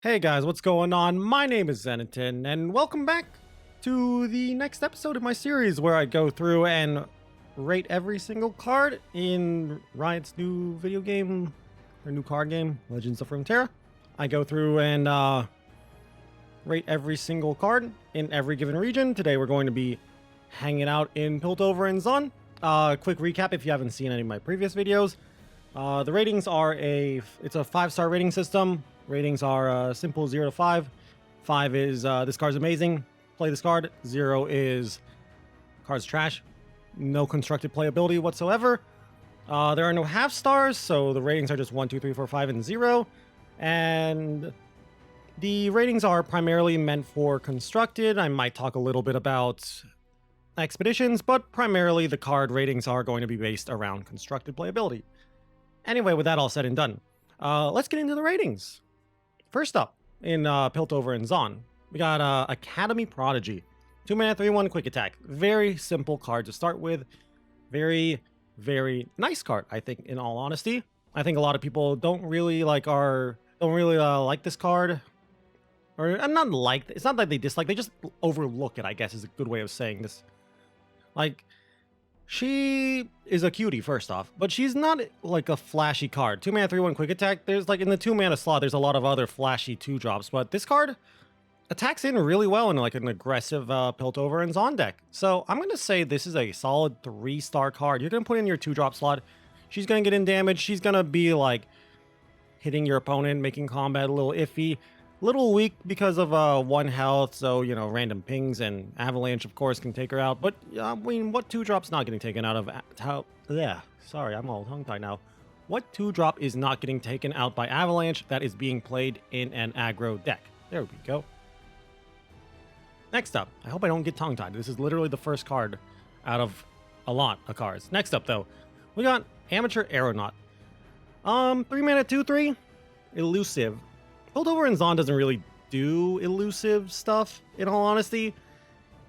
Hey guys, what's going on? My name is Zenaton, and welcome back to the next episode of my series where I go through and rate every single card in Riot's new video game, or new card game, Legends of Runeterra. I go through and rate every single card in every given region. Today we're going to be hanging out in Piltover and Zaun. Quick recap if you haven't seen any of my previous videos. The ratings are it's a 5-star rating system. Ratings are simple 0 to 5. 5 is this card's amazing, play this card. 0 is card's trash, no constructed playability whatsoever. There are no half stars, so the ratings are just 1, 2, 3, 4, 5, and 0. And the ratings are primarily meant for constructed. I might talk a little bit about expeditions, but primarily the card ratings are going to be based around constructed playability. Anyway, with that all said and done, let's get into the ratings. First up, in Piltover and Zaun, we got Academy Prodigy. 2-mana, 3/1 quick attack. Very simple card to start with. Very, very nice card, I think, in all honesty. I think a lot of people don't really like this card. Or not like, it's not that they dislike, they just overlook it, I guess is a good way of saying this. Like, she is a cutie, first off, but she's not like a flashy card. 2-mana, 3/1 quick attack. There's like in the 2-mana slot, there's a lot of other flashy 2-drops, but this card attacks in really well in like an aggressive Piltover and Zaun deck. So I'm going to say this is a solid 3-star card. You're going to put in your 2-drop slot. She's going to get in damage. She's going to be like hitting your opponent, making combat a little iffy. Little weak because of 1 health, so, you know, random pings and avalanche, of course, can take her out. But, I mean, what 2-drop's not getting taken out of... sorry, I'm all tongue-tied now. What 2-drop is not getting taken out by avalanche that is being played in an aggro deck? There we go. Next up, I hope I don't get tongue-tied. This is literally the first card out of a lot of cards. Next up, though, we got Amateur Aeronaut. 3-mana, 2/3, elusive. Piltover and Zaun doesn't really do elusive stuff, in all honesty.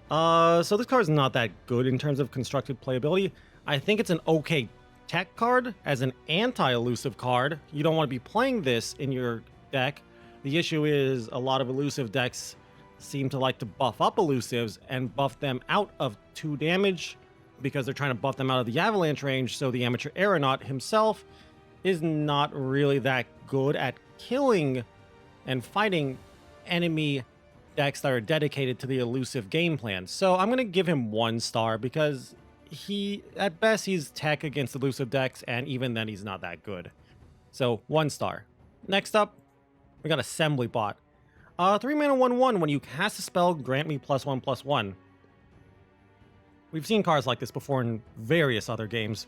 So this card is not that good in terms of constructed playability. I think it's an okay tech card. As an anti-elusive card, you don't want to be playing this in your deck. The issue is a lot of elusive decks seem to like to buff up elusives and buff them out of 2 damage because they're trying to buff them out of the avalanche range, so the Amateur Aeronaut himself is not really that good at killing and fighting enemy decks that are dedicated to the elusive game plan. So I'm going to give him 1 star because at best, he's tech against elusive decks, and even then, he's not that good. So 1 star. Next up, we got Assembly Bot. 3-mana, 1/1. When you cast a spell, grant me +1/+1. We've seen cards like this before in various other games.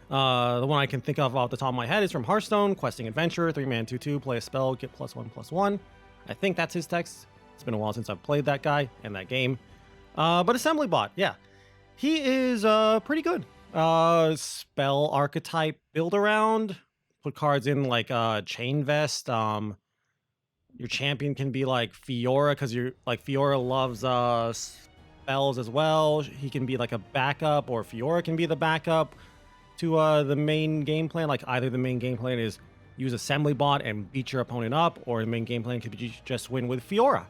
The one I can think of off the top of my head is from Hearthstone, Questing Adventure, 3-mana, 2/2, play a spell, get +1/+1. I think that's his text. It's been a while since I've played that guy and that game. But Assembly Bot, yeah. He is pretty good. Spell archetype build around. Put cards in like Chain Vest. Your champion can be like Fiora, because Fiora loves spells as well. He can be like a backup, or Fiora can be the backup to the main game plan. Like, either the main game plan is use Assembly Bot and beat your opponent up, or the main game plan could be just win with Fiora.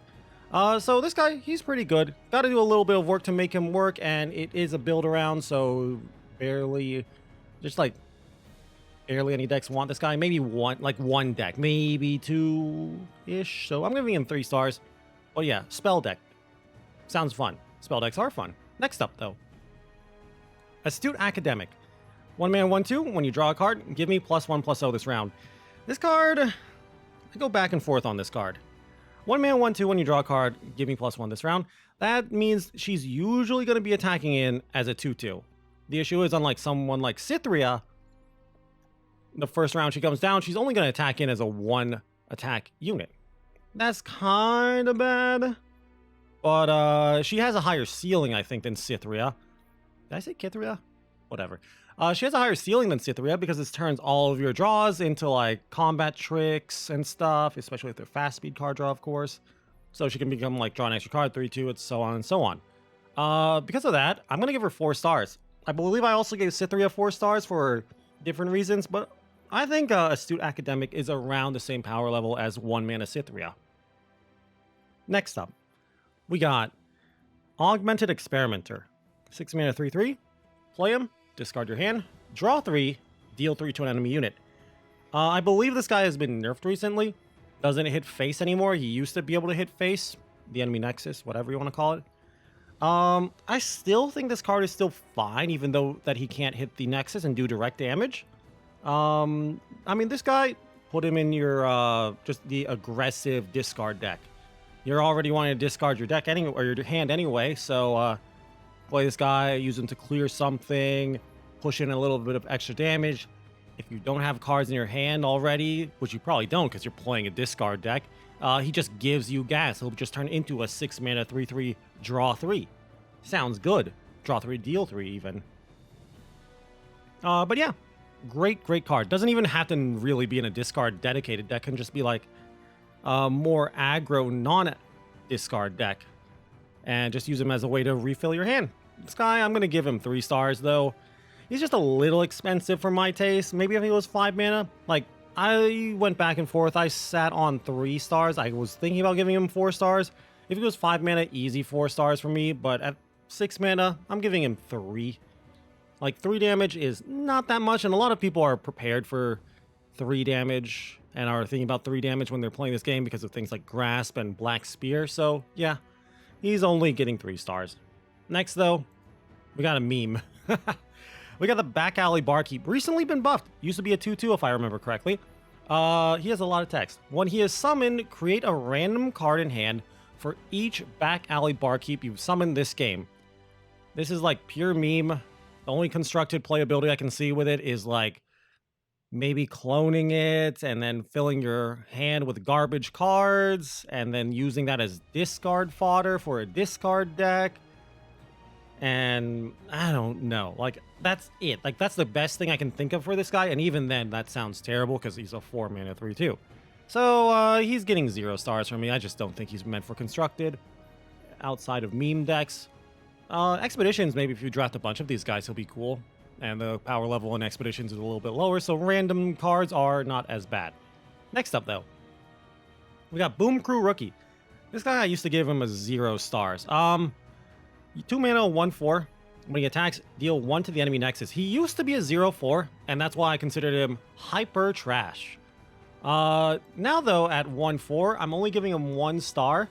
So this guy, he's pretty good. Got to do a little bit of work to make him work, and it is a build around, so barely any decks want this guy. Maybe one deck, maybe 2-ish. So I'm giving him 3 stars. But yeah, spell deck sounds fun. Spell decks are fun. Next up, though, Astute Academic. 1-mana, 1/2. When you draw a card, give me +1/+0 this round. This card, I go back and forth on this card. 1-mana, 1/2. When you draw a card, give me +1 this round. That means she's usually going to be attacking in as a 2/2. The issue is, unlike someone like Cytherea, the first round she comes down, she's only going to attack in as a 1-attack unit. That's kind of bad. But she has a higher ceiling, I think, than Cytherea. Did I say Cytherea? Whatever. She has a higher ceiling than Cytherea because this turns all of your draws into like combat tricks and stuff, especially with their fast speed card draw, of course. So she can become like draw an extra card, 3/2, and so on and so on. Because of that, I'm going to give her 4 stars. I believe I also gave Cytherea 4 stars for different reasons, but I think Astute Academic is around the same power level as 1-mana Cytherea. Next up, we got Augmented Experimenter. 6 mana 3/3. Play him, discard your hand, draw 3, deal 3 to an enemy unit. I believe this guy has been nerfed recently. Doesn't hit face anymore. He used to be able to hit face, the enemy nexus, whatever you want to call it. I still think this card is still fine, even though that he can't hit the nexus and do direct damage. I mean, this guy, put him in your just the aggressive discard deck. You're already wanting to discard your deck anyway, or your hand anyway, so play this guy, use him to clear something, push in a little bit of extra damage. If you don't have cards in your hand already, which you probably don't because you're playing a discard deck, he just gives you gas. He'll just turn into a 6 mana 3/3 draw 3. Sounds good. Draw 3, deal 3 even. But yeah, great card. Doesn't even have to really be in a discard dedicated deck. Can just be like more aggro non-discard deck, and just use him as a way to refill your hand. This guy, I'm gonna give him 3 stars though. He's just a little expensive for my taste. Maybe if he was 5 mana, like I went back and forth. I sat on 3 stars. I was thinking about giving him 4 stars. If he was 5 mana, easy 4 stars for me. But at 6 mana, I'm giving him 3. Like 3 damage is not that much, and a lot of people are prepared for 3 damage and are thinking about 3 damage when they're playing this game because of things like Grasp and Black Spear. So yeah, he's only getting 3 stars. Next though, we got a meme. We got the Back Alley Barkeep. Recently been buffed. Used to be a 2/2 if I remember correctly. He has a lot of text. When he is summoned, create a random card in hand for each Back Alley Barkeep you've summoned this game. This is like pure meme. The only constructed playability I can see with it is like maybe cloning it and then filling your hand with garbage cards and then using that as discard fodder for a discard deck. And I don't know, like that's it. Like that's the best thing I can think of for this guy, and even then that sounds terrible because he's a 4 mana 3/2. So he's getting 0 stars from me. I just don't think he's meant for constructed outside of meme decks. Expeditions, maybe if you draft a bunch of these guys, he'll be cool, and the power level in Expeditions is a little bit lower, so random cards are not as bad. Next up though, we got Boom Crew Rookie. This guy, I used to give him a 0 stars. 2 mana 1/4. When he attacks, deal 1 to the enemy nexus. He used to be a 0/4, and that's why I considered him hyper trash. Now though, at 1/4, I'm only giving him 1 star.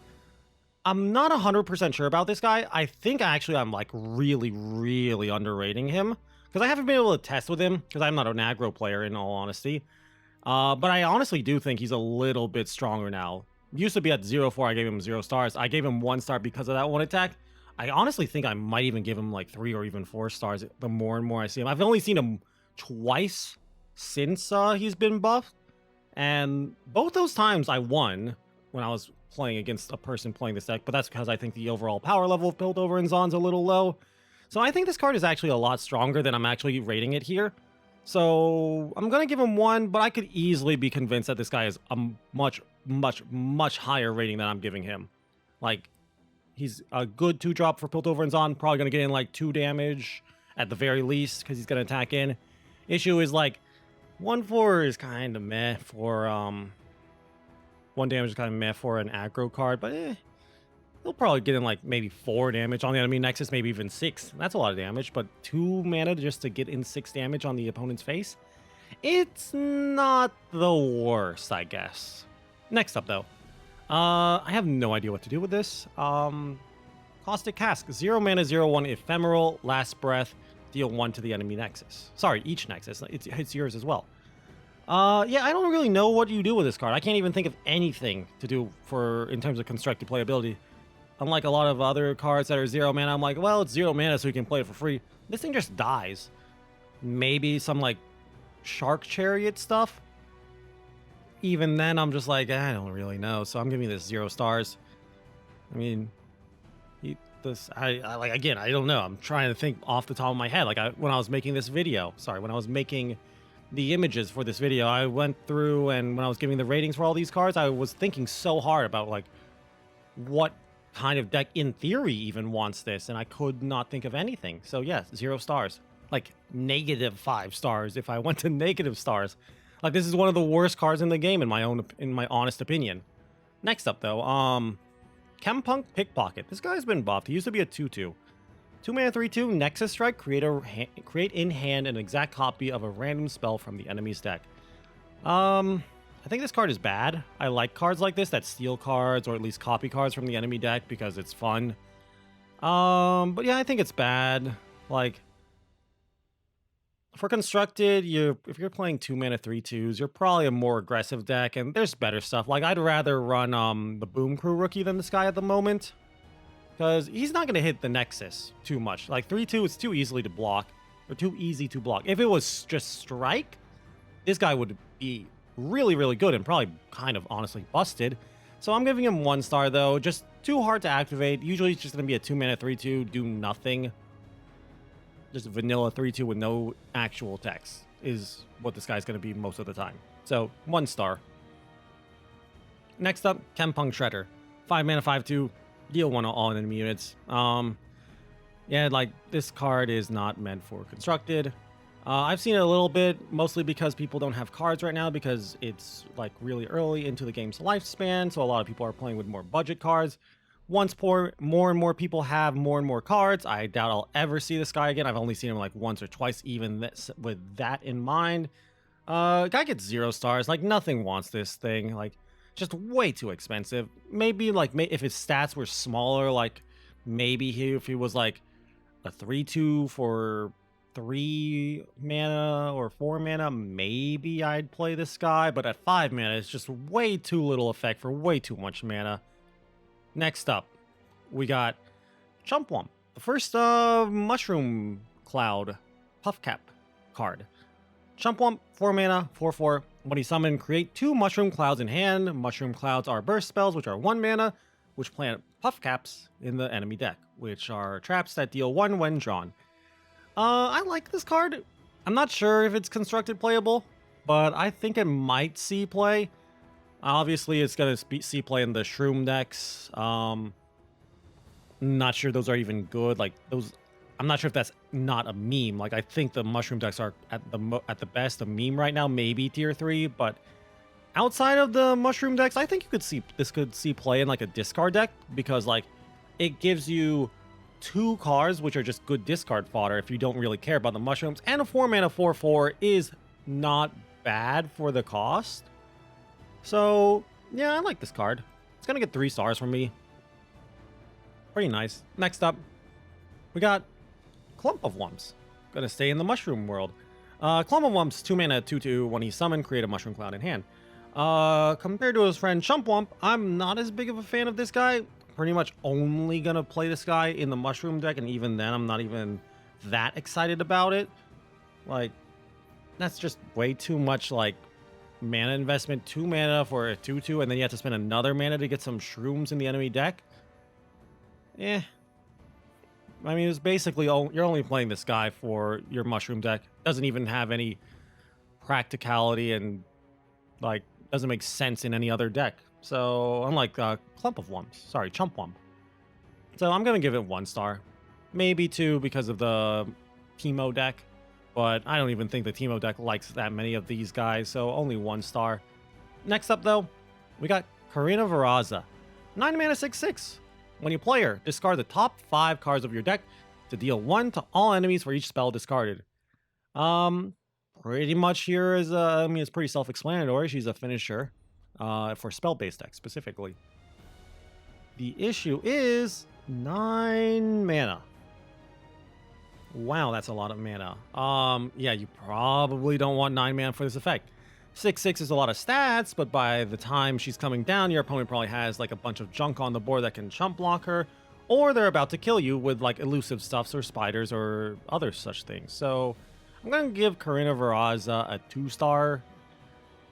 I'm not 100% sure about this guy. I think actually I'm like really underrating him, because I haven't been able to test with him because I'm not an aggro player in all honesty. But I honestly do think he's a little bit stronger now. Used to be at 0/4, I gave him 0 stars. I gave him 1 star because of that 1 attack. I honestly think I might even give him like 3 or even 4 stars the more and more I see him. I've only seen him twice since he's been buffed, and both those times I won when I was playing against a person playing this deck, but that's because I think the overall power level of Piltover and Zaun's a little low. So I think this card is actually a lot stronger than I'm actually rating it here. So I'm going to give him 1, but I could easily be convinced that this guy is a much higher rating than I'm giving him. Like, he's a good 2-drop for Piltover and Zaun. Probably going to get in like 2 damage at the very least because he's going to attack in. Issue is like 1/4 is kind of meh for 1 damage is kind of meh for an aggro card, but he'll probably get in like maybe 4 damage on the enemy nexus, maybe even 6. That's a lot of damage, but 2 mana just to get in 6 damage on the opponent's face. It's not the worst, I guess. Next up though. I have no idea what to do with this. Caustic Cask, 0 mana, 0/1 ephemeral, last breath, deal 1 to the enemy nexus. Sorry, each nexus. It's yours as well. Yeah, I don't really know what you do with this card. I can't even think of anything to do in terms of constructed playability. Unlike a lot of other cards that are 0 mana, I'm like, well, it's 0 mana, so you can play it for free. This thing just dies. Maybe some like Shark Chariot stuff. Even then, I'm just like, I don't really know. So I'm giving this 0 stars. I mean, I don't know. I'm trying to think off the top of my head. Like when I was making this video, when I was making the images for this video, I went through, and when I was giving the ratings for all these cards, I was thinking so hard about like what kind of deck in theory even wants this, and I could not think of anything. So yes, 0 stars. Like -5 stars if I went to negative stars. Like, this is one of the worst cards in the game in my honest opinion. Next up though, Chempunk Pickpocket. This guy's been buffed. He used to be a 2/2. 2-mana 3/2 Nexus Strike. Create in hand an exact copy of a random spell from the enemy's deck. I think this card is bad. I like cards like this that steal cards or at least copy cards from the enemy deck because it's fun. But yeah, I think it's bad. Like, for constructed, if you're playing 2-mana 3/2s, you're probably a more aggressive deck, and there's better stuff. Like, I'd rather run the Boom Crew rookie than this guy at the moment, because he's not going to hit the Nexus too much. Like, 3/2 is too easily to block, or too easy to block. If it was just Strike, this guy would be really, really good and probably kind of honestly busted. So I'm giving him 1 star, though. Just too hard to activate. Usually it's just going to be a 2-mana 3/2, do nothing. Just vanilla 3/2 with no actual text is what this guy's going to be most of the time. So 1 star. Next up, Chempunk Shredder. 5-mana 5/2, deal 1 on all enemy units. Yeah, like, this card is not meant for constructed. I've seen it a little bit, mostly because people don't have cards right now because it's like really early into the game's lifespan, so a lot of people are playing with more budget cards. Once more and more people have more and more cards, I doubt I'll ever see this guy again. I've only seen him like once or twice, even this, with that in mind. Guy gets 0 stars. Like, nothing wants this thing. Like, just way too expensive. Maybe like if his stats were smaller, like maybe if he was like a 3/2 for 3 mana or 4 mana, maybe I'd play this guy, but at 5 mana, it's just way too little effect for way too much mana. Next up, we got Chumpwump, the first Mushroom Cloud Puffcap card. Chumpwump, 4 mana, 4/4. When he summoned, create 2 Mushroom Clouds in hand. Mushroom Clouds are burst spells, which are 1 mana, which plant Puffcaps in the enemy deck, which are traps that deal 1 when drawn. I like this card. I'm not sure if it's constructed playable, but I think it might see play. Obviously, it's going to see play in the Shroom decks. Not sure those are even good. Like, those, I'm not sure if that's not a meme. Like, I think the Mushroom decks are at the best a meme right now, maybe tier 3, but outside of the Mushroom decks, I think this could see play in like a discard deck, because like it gives you 2 cards, which are just good discard fodder if you don't really care about the mushrooms, and a 4-mana 4/4 is not bad for the cost. So, yeah, I like this card. It's gonna get 3 stars from me. Pretty nice. Next up, we got Clump of Wumps. Gonna stay in the mushroom world. Clump of Wumps, 2-mana 2/2. When he summoned, create a mushroom cloud in hand. Compared to his friend Chumpwump, I'm not as big of a fan of this guy. Pretty much only gonna play this guy in the mushroom deck, and even then I'm not even that excited about it. Like, that's just way too much like mana investment. 2 mana for a 2/2, and then you have to spend another mana to get some shrooms in the enemy deck. I mean, it's basically you're only playing this guy for your mushroom deck. Doesn't even have any practicality, and like doesn't make sense in any other deck. So, unlike Clump of Wumps. Sorry, Chumpwump. So, I'm going to give it 1 star. Maybe 2 because of the Teemo deck. But I don't even think the Teemo deck likes that many of these guys. So, only 1 star. Next up, though, we got Karina Varaza. 9 mana 6/6. When you play her, discard the top 5 cards of your deck to deal 1 to all enemies for each spell discarded. Pretty much here is, I mean, it's pretty self-explanatory. She's a finisher. For spell-based decks specifically. The issue is 9 mana. Wow, that's a lot of mana. Yeah, you probably don't want 9 mana for this effect. 6/6 is a lot of stats, but by the time she's coming down, your opponent probably has like a bunch of junk on the board that can chump block her, or they're about to kill you with like elusive stuffs or spiders or other such things. So I'm going to give Karina Varaza a 2 star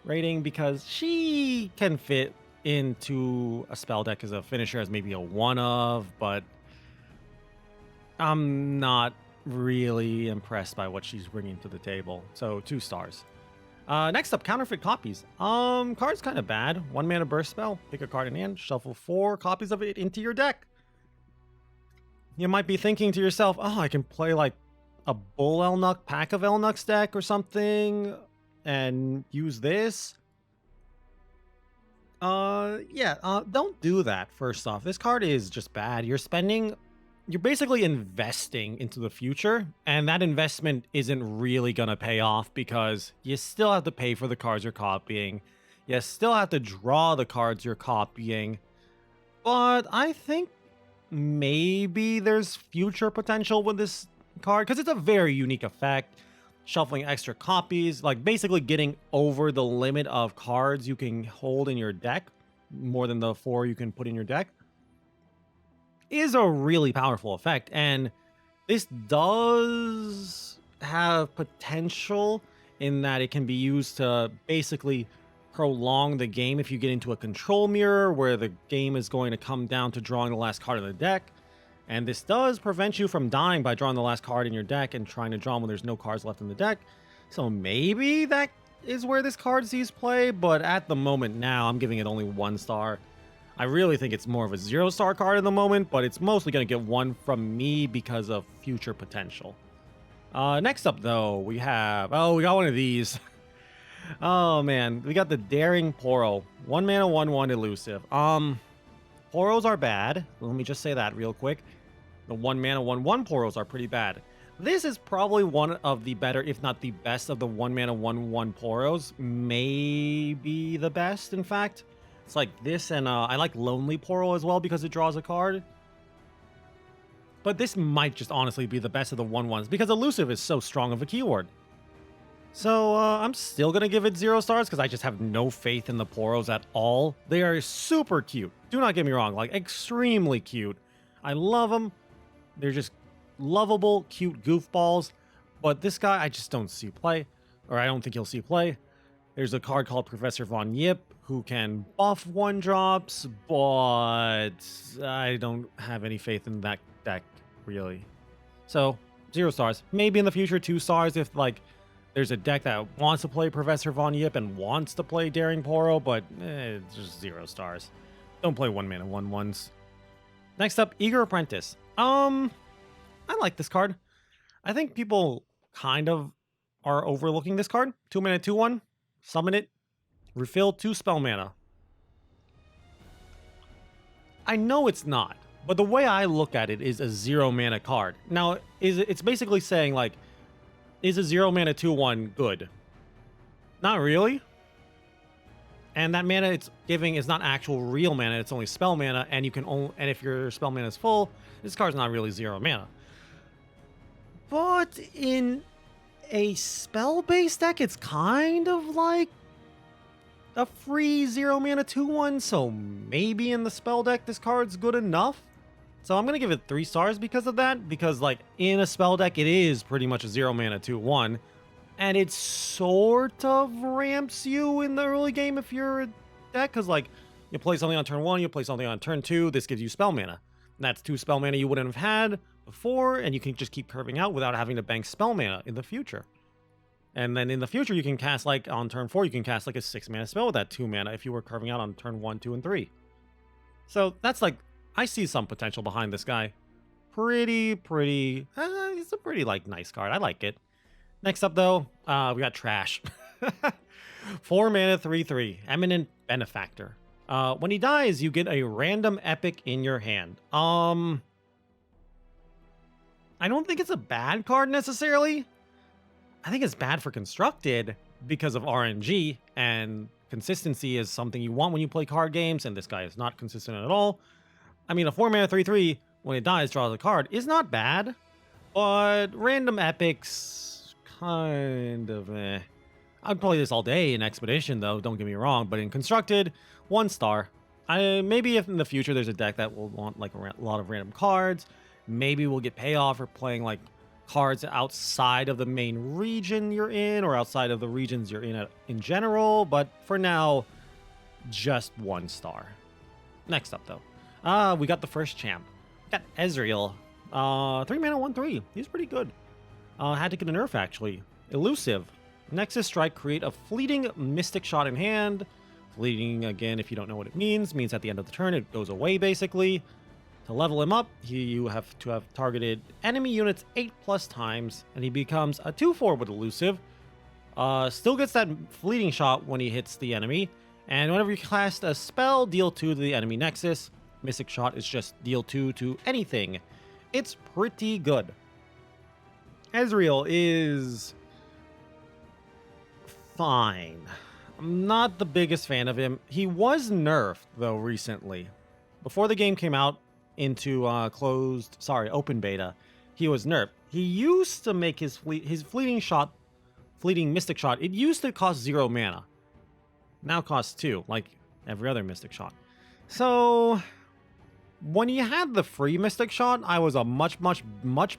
rating because she can fit into a spell deck as a finisher as maybe a 1 of, but I'm not really impressed by what she's bringing to the table. So 2 stars. Next up, counterfeit copies. Card's kind of bad. 1 mana burst spell. Pick a card in hand. Shuffle 4 copies of it into your deck. You might be thinking to yourself, oh, I can play like a Bull Elnuck, Pack of Elnucks deck or something and use this. Yeah, don't do that. First off, this card is just bad. You're basically investing into the future, and that investment isn't really gonna pay off because you still have to pay for the cards you're copying. You still have to draw the cards you're copying. But I think maybe there's future potential with this card because it's a very unique effect. Shuffling extra copies, like basically getting over the limit of cards you can hold in your deck, more than the 4 you can put in your deck, is a really powerful effect. And this does have potential in that it can be used to basically prolong the game if you get into a control mirror where the game is going to come down to drawing the last card in the deck. And this does prevent you from dying by drawing the last card in your deck and trying to draw them when there's no cards left in the deck. So maybe that is where this card sees play, but at the moment now, I'm giving it only 1 star. I really think it's more of a 0-star card in the moment, but it's mostly going to get 1 from me because of future potential. Next up, though, we have... Oh, we got one of these. Oh, man. We got the Daring Poro. 1 mana, 1/1 elusive. Poros are bad. Let me just say that real quick. The 1 mana, 1/1 Poros are pretty bad. This is probably one of the better, if not the best, of the 1 mana, 1/1 Poros. Maybe the best, in fact. It's like this, and I like Lonely Poro as well because it draws a card. But this might just honestly be the best of the 1/1s because elusive is so strong of a keyword. So I'm still going to give it 0 stars because I just have no faith in the Poros at all. They are super cute. Do not get me wrong, like extremely cute. I love them. They're just lovable, cute goofballs. But this guy, I just don't see play. Or I don't think he'll see play. There's a card called Professor Von Yip who can buff 1-drops, but I don't have any faith in that deck, really. So, 0 stars. Maybe in the future, 2 stars if, like, there's a deck that wants to play Professor Von Yip and wants to play Daring Poro, but it's just 0 stars. Don't play 1 mana 1/1s. Next up, Eager Apprentice. I like this card. I think people kind of are overlooking this card. 2 mana 2/1. Summon it. Refill 2 spell mana. I know it's not, but the way I look at it is a 0 mana card. Now, it's basically saying, like, is a 0 mana 2/1 good? Not really. And that mana it's giving is not actual real mana, it's only spell mana, and you can only, and if your spell mana is full, this card's not really 0 mana. But in a spell-based deck, it's kind of like a free 0 mana 2/1, so maybe in the spell deck this card's good enough. So I'm gonna give it 3 stars because of that, because like in a spell deck it is pretty much a 0 mana 2/1, and it sort of ramps you in the early game if you're a deck, because like you play something on turn 1, you play something on turn 2, this gives you spell mana. And that's 2 spell mana you wouldn't have had before, and you can just keep curving out without having to bank spell mana in the future. And then in the future you can cast, like on turn 4, you can cast like a 6 mana spell with that 2 mana if you were curving out on turn 1, 2, and 3. So that's like, I see some potential behind this guy. He's a pretty, like, nice card. I like it. Next up, though, we got Trash. 4 mana, 3/3. Eminent Benefactor. When he dies, you get a random epic in your hand. I don't think it's a bad card, necessarily. I think it's bad for Constructed because of RNG, and consistency is something you want when you play card games, and this guy is not consistent at all. I mean, a 4 mana 3/3, when it dies, draws a card, is not bad, but random epics, kind of eh. I'd play this all day in Expedition, though, don't get me wrong, but in Constructed, 1 star. Maybe if in the future there's a deck that will want like a lot of random cards, maybe we'll get payoff for playing like cards outside of the main region you're in, or outside of the regions you're in general, but for now, just 1 star. Next up, though. We got the first champ. We got Ezreal. 3 mana 1/3. He's pretty good. Had to get a nerf, actually. Elusive. Nexus Strike, create a fleeting Mystic Shot in hand. Fleeting, again, if you don't know what it means at the end of the turn it goes away, basically. To level him up, you have to have targeted enemy units 8+ times, and he becomes a 2/4 with Elusive. Still gets that fleeting shot when he hits the enemy, And whenever you cast a spell, deal 2 to the enemy nexus. Mystic Shot is just deal 2 to anything. It's pretty good. Ezreal is fine. I'm not the biggest fan of him. He was nerfed, though, recently. Before the game came out into open beta, he was nerfed. He used to make his fleeting Mystic Shot, it used to cost 0 mana. Now costs 2, like every other Mystic Shot. So, when he had the free Mystic Shot, I was a much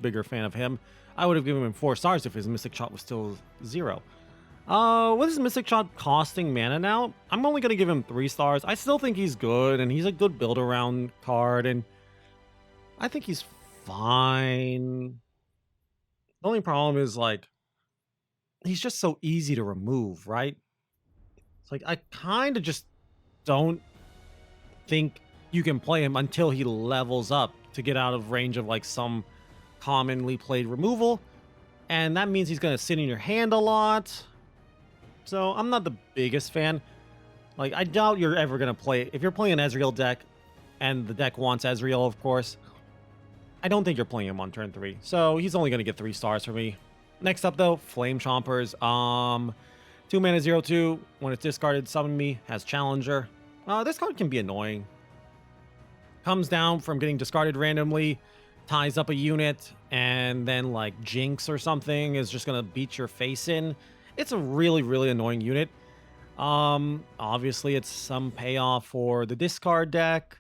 bigger fan of him. I would have given him 4 stars if his Mystic Shot was still 0. With his Mystic Shot costing mana now, I'm only going to give him 3 stars. I still think he's good, and he's a good build-around card, and I think he's fine. The only problem is, like, he's just so easy to remove, right? It's like, I kind of just don't think you can play him until he levels up to get out of range of, like, some commonly played removal. And that means he's going to sit in your hand a lot. So I'm not the biggest fan. Like, I doubt you're ever going to play... If you're playing an Ezreal deck, and the deck wants Ezreal, of course, I don't think you're playing him on turn 3. So he's only going to get 3 stars for me. Next up, though, Flame Chompers. 2 mana 0/2. When it's discarded, summon me. Has Challenger. This card can be annoying. Comes down from getting discarded randomly. Ties up a unit. And then, like, Jinx or something is just going to beat your face in. It's a really annoying unit. Obviously, it's some payoff for the discard deck.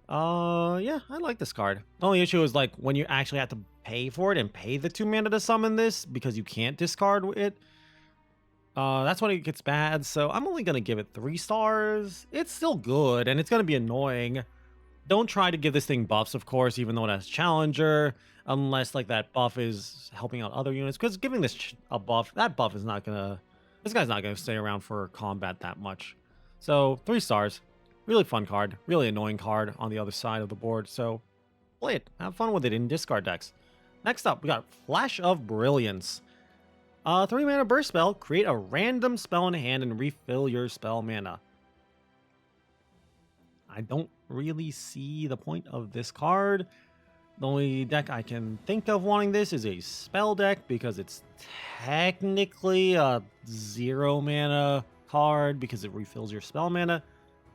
Yeah, I like this card. The only issue is, like, when you actually have to pay for it and pay the 2 mana to summon this because you can't discard it. That's when it gets bad, so I'm only going to give it 3 stars. It's still good, and it's going to be annoying. Don't try to give this thing buffs, of course, even though it has Challenger, unless, like, that buff is helping out other units, because giving this a buff, that buff is not going to... This guy's not going to stay around for combat that much. So, 3 stars. Really fun card. Really annoying card on the other side of the board, so play it. Have fun with it in discard decks. Next up, we got Flash of Brilliance. 3 mana burst spell. Create a random spell in hand and refill your spell mana. I don't really see the point of this card. The only deck I can think of wanting this is a spell deck because it's technically a 0 mana card because it refills your spell mana.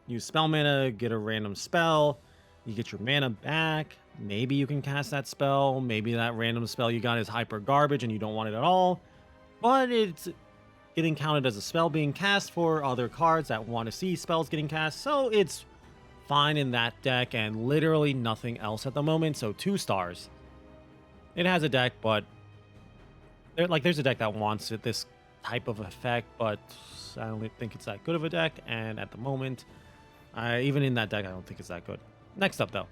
Use spell mana, get a random spell. You get your mana back. Maybe you can cast that spell. Maybe that random spell you got is hyper garbage and you don't want it at all. But it's getting counted as a spell being cast for other cards that want to see spells getting cast. So it's fine in that deck and literally nothing else at the moment. So 2 stars. It has a deck, but there's a deck that wants this type of effect, but I don't think it's that good of a deck. And at the moment, even in that deck, I don't think it's that good. Next up, though,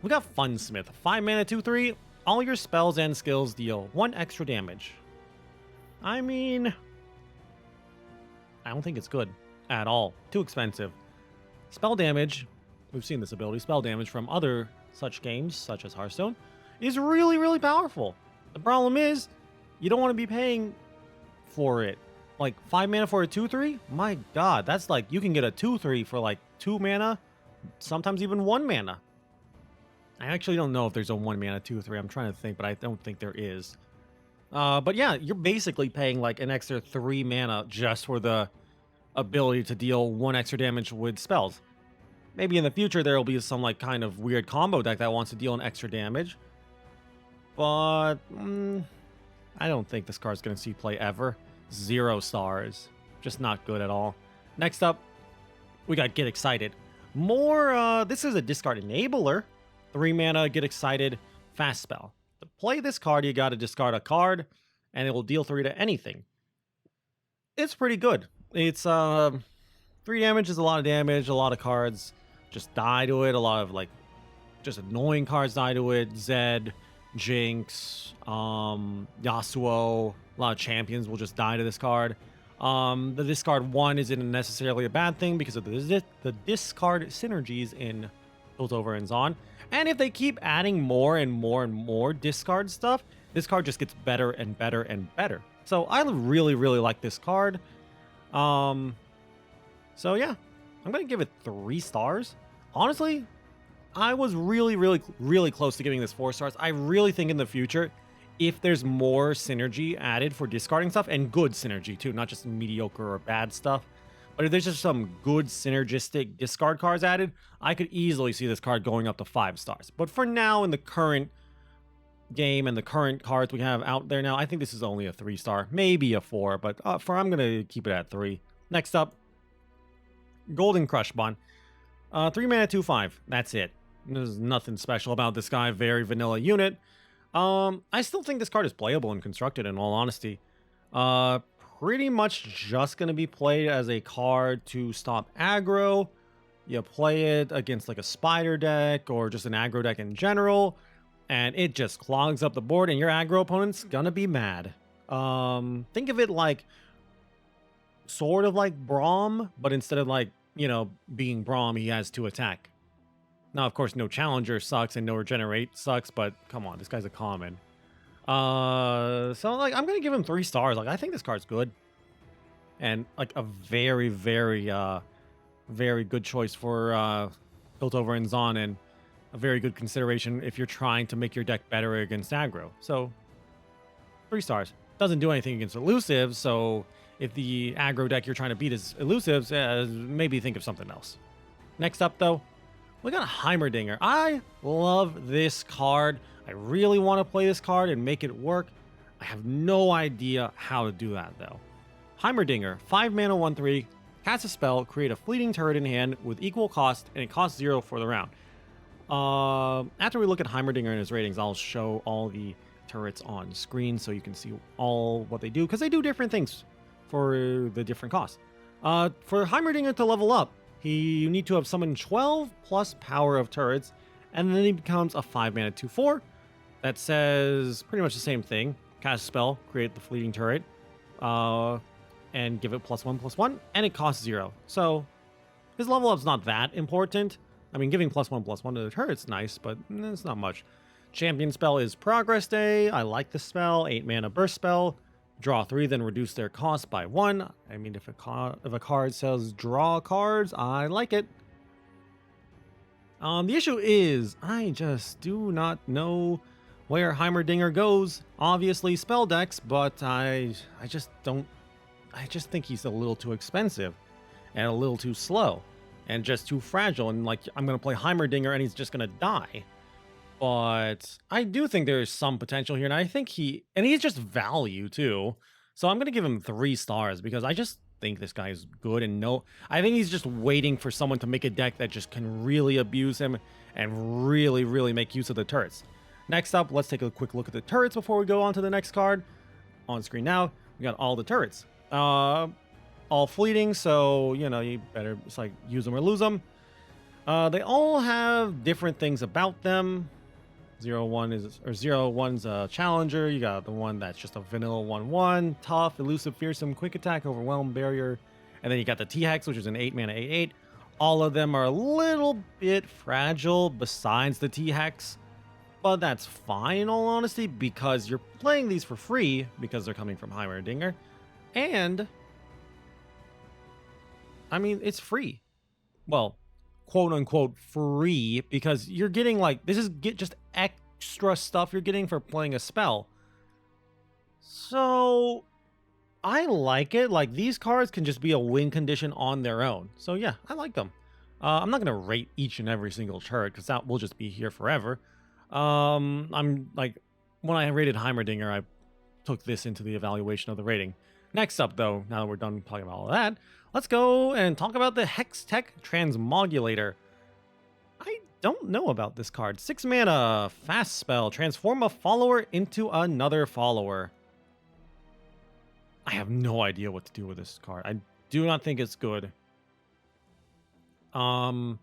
we got Funsmith. 5 mana 2/3. All your spells and skills deal 1 extra damage. I mean, I don't think it's good at all. Too expensive. Spell damage, we've seen this ability, spell damage from other such games, such as Hearthstone, is really powerful. The problem is, you don't want to be paying for it. Like, 5 mana for a 2/3? My god, that's like, you can get a 2/3 for like 2 mana, sometimes even 1 mana. I actually don't know if there's a 1 mana 2/3. I'm trying to think, but I don't think there is. But yeah, you're basically paying like an extra 3 mana just for the ability to deal 1 extra damage with spells. Maybe in the future there will be some like kind of weird combo deck that wants to deal an extra damage. But I don't think this card's going to see play ever. 0 stars. Just not good at all. Next up, we got Get Excited. This is a discard enabler. 3 mana, Get Excited, fast spell. To play this card, you got to discard a card, and it will deal 3 to anything. It's pretty good. It's 3 damage is a lot of damage. A lot of cards just die to it. A lot of like just annoying cards die to it. Zed, Jinx, Yasuo. A lot of champions will just die to this card. The discard 1 isn't necessarily a bad thing because of the discard synergies in Piltover and Zaun. And if they keep adding more and more discard stuff, this card just gets better and better and better. So I really like this card. So yeah, I'm going to give it 3 stars. Honestly, I was really close to giving this 4 stars. I really think in the future, if there's more synergy added for discarding stuff, and good synergy too, not just mediocre or bad stuff, but if there's just some good synergistic discard cards added, I could easily see this card going up to 5 stars. But for now, in the current game and the current cards we have out there now, I think this is only a 3 star, maybe a 4, but I'm gonna keep it at 3. Next up, Golden Crush Bond. 3 mana, 2/5. That's it. There's nothing special about this guy. Very vanilla unit. I still think this card is playable and constructed, in all honesty. Pretty much just going to be played as a card to stop aggro. You play it against like a spider deck or just an aggro deck in general, and it just clogs up the board and your aggro opponent's gonna be mad. Think of it like sort of like Braum, but instead of like, you know, being Braum, he has to attack. Now, of course, no Challenger sucks and no Regenerate sucks, but come on, this guy's a common. So like I'm gonna give him 3 stars. Like I think this card's good, and like a very good choice for Piltover and Zaun, and a very good consideration if you're trying to make your deck better against aggro. So 3 stars. Doesn't do anything against elusives, so if the aggro deck you're trying to beat is elusives, maybe think of something else. Next up though, we got a Heimerdinger. I love this card. I really want to play this card and make it work. I have no idea how to do that though. Heimerdinger, 5 mana, 1/3, cast a spell, create a fleeting turret in hand with equal cost, and it costs 0 for the round. After we look at Heimerdinger and his ratings, I'll show all the turrets on screen so you can see all what they do, because they do different things for the different costs. For Heimerdinger to level up, you need to have summoned 12 plus power of turrets, and then he becomes a 5 mana 2/4 that says pretty much the same thing. Cast a spell, create the fleeting turret, and give it +1/+1, and it costs 0. So his level up's not that important. I mean, giving +1/+1 to the turret's nice, but it's not much. Champion spell is Progress Day. I like the spell. 8 mana burst spell. Draw 3, then reduce their cost by 1. I mean, if a card says draw cards, I like it. The issue is, I just do not know where Heimerdinger goes. Obviously spell decks, but I just think he's a little too expensive and a little too slow and just too fragile, and like I'm gonna play Heimerdinger and he's just gonna die. But I do think there is some potential here, and I think he's just value too. So I'm gonna give him 3 stars because I just think this guy is good, and I think he's just waiting for someone to make a deck that just can really abuse him and really make use of the turrets. Next up, let's take a quick look at the turrets before we go on to the next card. On screen now, we got all the turrets. All fleeting, so you know you better just like use them or lose them. They all have different things about them. 0/1's a challenger. You got the one that's just a vanilla 1/1, tough, elusive, fearsome, quick attack, overwhelm, barrier, and then you got the T-Hex, which is an 8 mana 8/8. All of them are a little bit fragile besides the T-Hex, but that's fine in all honesty because you're playing these for free because they're coming from Heimerdinger, and I mean it's free. Well, quote unquote free, because you're getting like just extra stuff you're getting for playing a spell. So I like it. Like these cards can just be a win condition on their own. So yeah, I like them. I'm not gonna rate each and every single turret because that will just be here forever. I'm like, when I rated Heimerdinger, I took this into the evaluation of the rating. Next up though, now that we're done talking about all that, let's go and talk about the Hextech Transmogulator. I don't know about this card. 6 mana, fast spell, transform a follower into another follower. I have no idea what to do with this card. I do not think it's good. I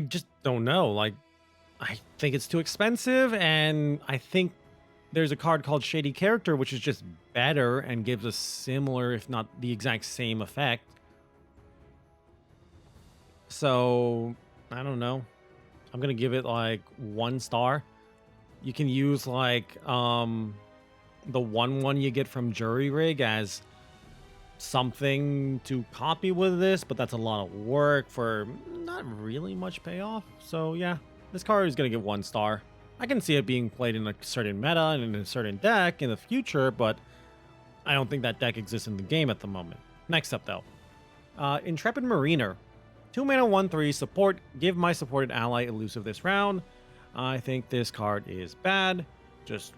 just don't know. Like, I think it's too expensive, and I think there's a card called Shady Character, which is just better and gives a similar, if not the exact same effect. So, I don't know. I'm going to give it like 1 star. You can use like the 1/1 you get from Jury Rig as something to copy with this, but that's a lot of work for not really much payoff. So yeah, this card is going to get 1 star. I can see it being played in a certain meta and in a certain deck in the future, but I don't think that deck exists in the game at the moment. Next up though, Intrepid Mariner. 2 mana 1/3 support, give my supported ally elusive this round. I think this card is bad, just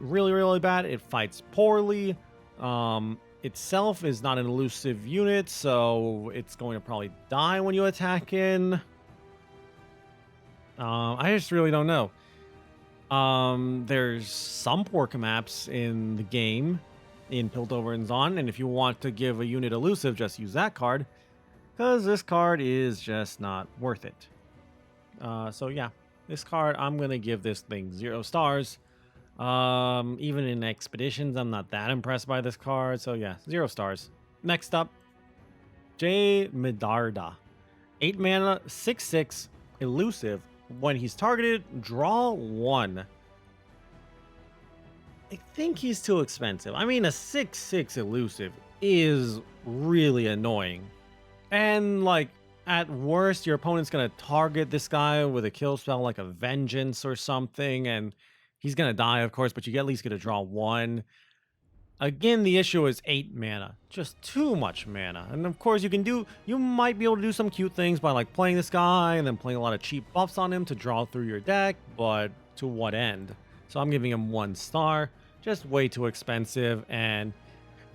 really, really bad. It fights poorly. Itself is not an elusive unit, so it's going to probably die when you attack in. I just really don't know. There's some Porka maps in the game in Piltover and Zaun, and if you want to give a unit elusive, just use that card, because this card is just not worth it. So yeah, this card, I'm gonna give this thing 0 stars. Even in expeditions, I'm not that impressed by this card, so yeah, 0 stars. Next up, Heimerdinger. 8 mana, 6/6, elusive. When he's targeted, draw 1. I think he's too expensive. I mean, a 6/6 elusive is really annoying. And like, at worst, your opponent's gonna target this guy with a kill spell like a Vengeance or something, and he's gonna die, of course, but you at least get to draw 1. Again, the issue is 8 mana. Just too much mana. And of course, you might be able to do some cute things by like playing this guy and then playing a lot of cheap buffs on him to draw through your deck, but to what end? So I'm giving him 1 star. Just way too expensive, and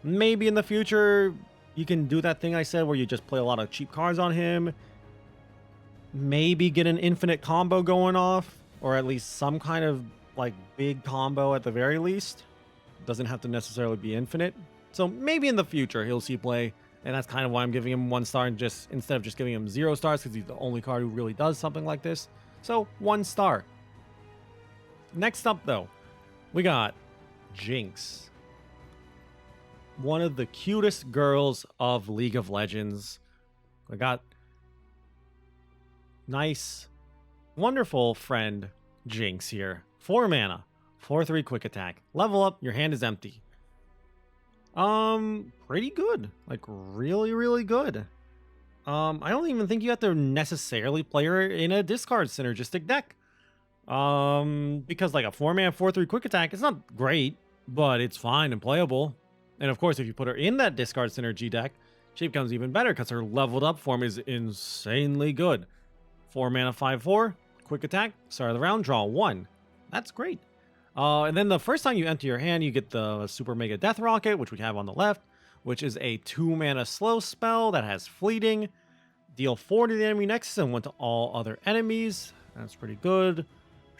maybe in the future you can do that thing I said where you just play a lot of cheap cards on him. Maybe get an infinite combo going off, or at least some kind of like big combo at the very least. Doesn't have to necessarily be infinite. So maybe in the future he'll see play, and that's kind of why I'm giving him 1 star and just instead of just giving him 0 stars, because he's the only card who really does something like this. So 1 star. Next up though, we got Jinx. One of the cutest girls of League of Legends. I got nice, wonderful friend Jinx here. 4 mana, 4/3 quick attack. Level up, your hand is empty. Pretty good. Like really, really good. I don't even think you have to necessarily play her in a discard synergistic deck. Because like a 4 mana 4/3 quick attack, it's not great, but it's fine and playable. And of course, if you put her in that discard synergy deck, she becomes even better because her leveled up form is insanely good. 4 mana 5/4 quick attack, start of the round, draw 1. That's great. And then the first time you enter your hand, you get the Super Mega Death Rocket, which we have on the left, which is a 2 mana slow spell that has fleeting. Deal 4 to the enemy next and 1 to all other enemies. That's pretty good.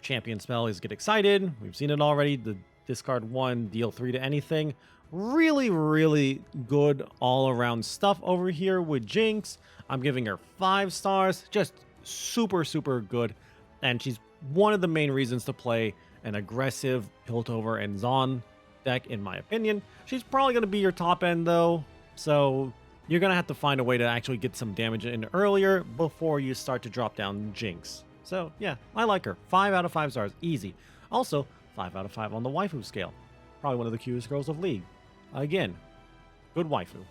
Champion spell is Get Excited. We've seen it already. The discard 1, deal 3 to anything. Really, really good all-around stuff over here with Jinx. I'm giving her 5 stars. Just super, super good. And she's one of the main reasons to play an aggressive Piltover and Zaun deck, in my opinion. She's probably going to be your top end, though. So you're going to have to find a way to actually get some damage in earlier before you start to drop down Jinx. So yeah, I like her. 5 out of 5 stars. Easy. Also, 5 out of 5 on the waifu scale. Probably one of the cutest girls of League. Again, good waifu.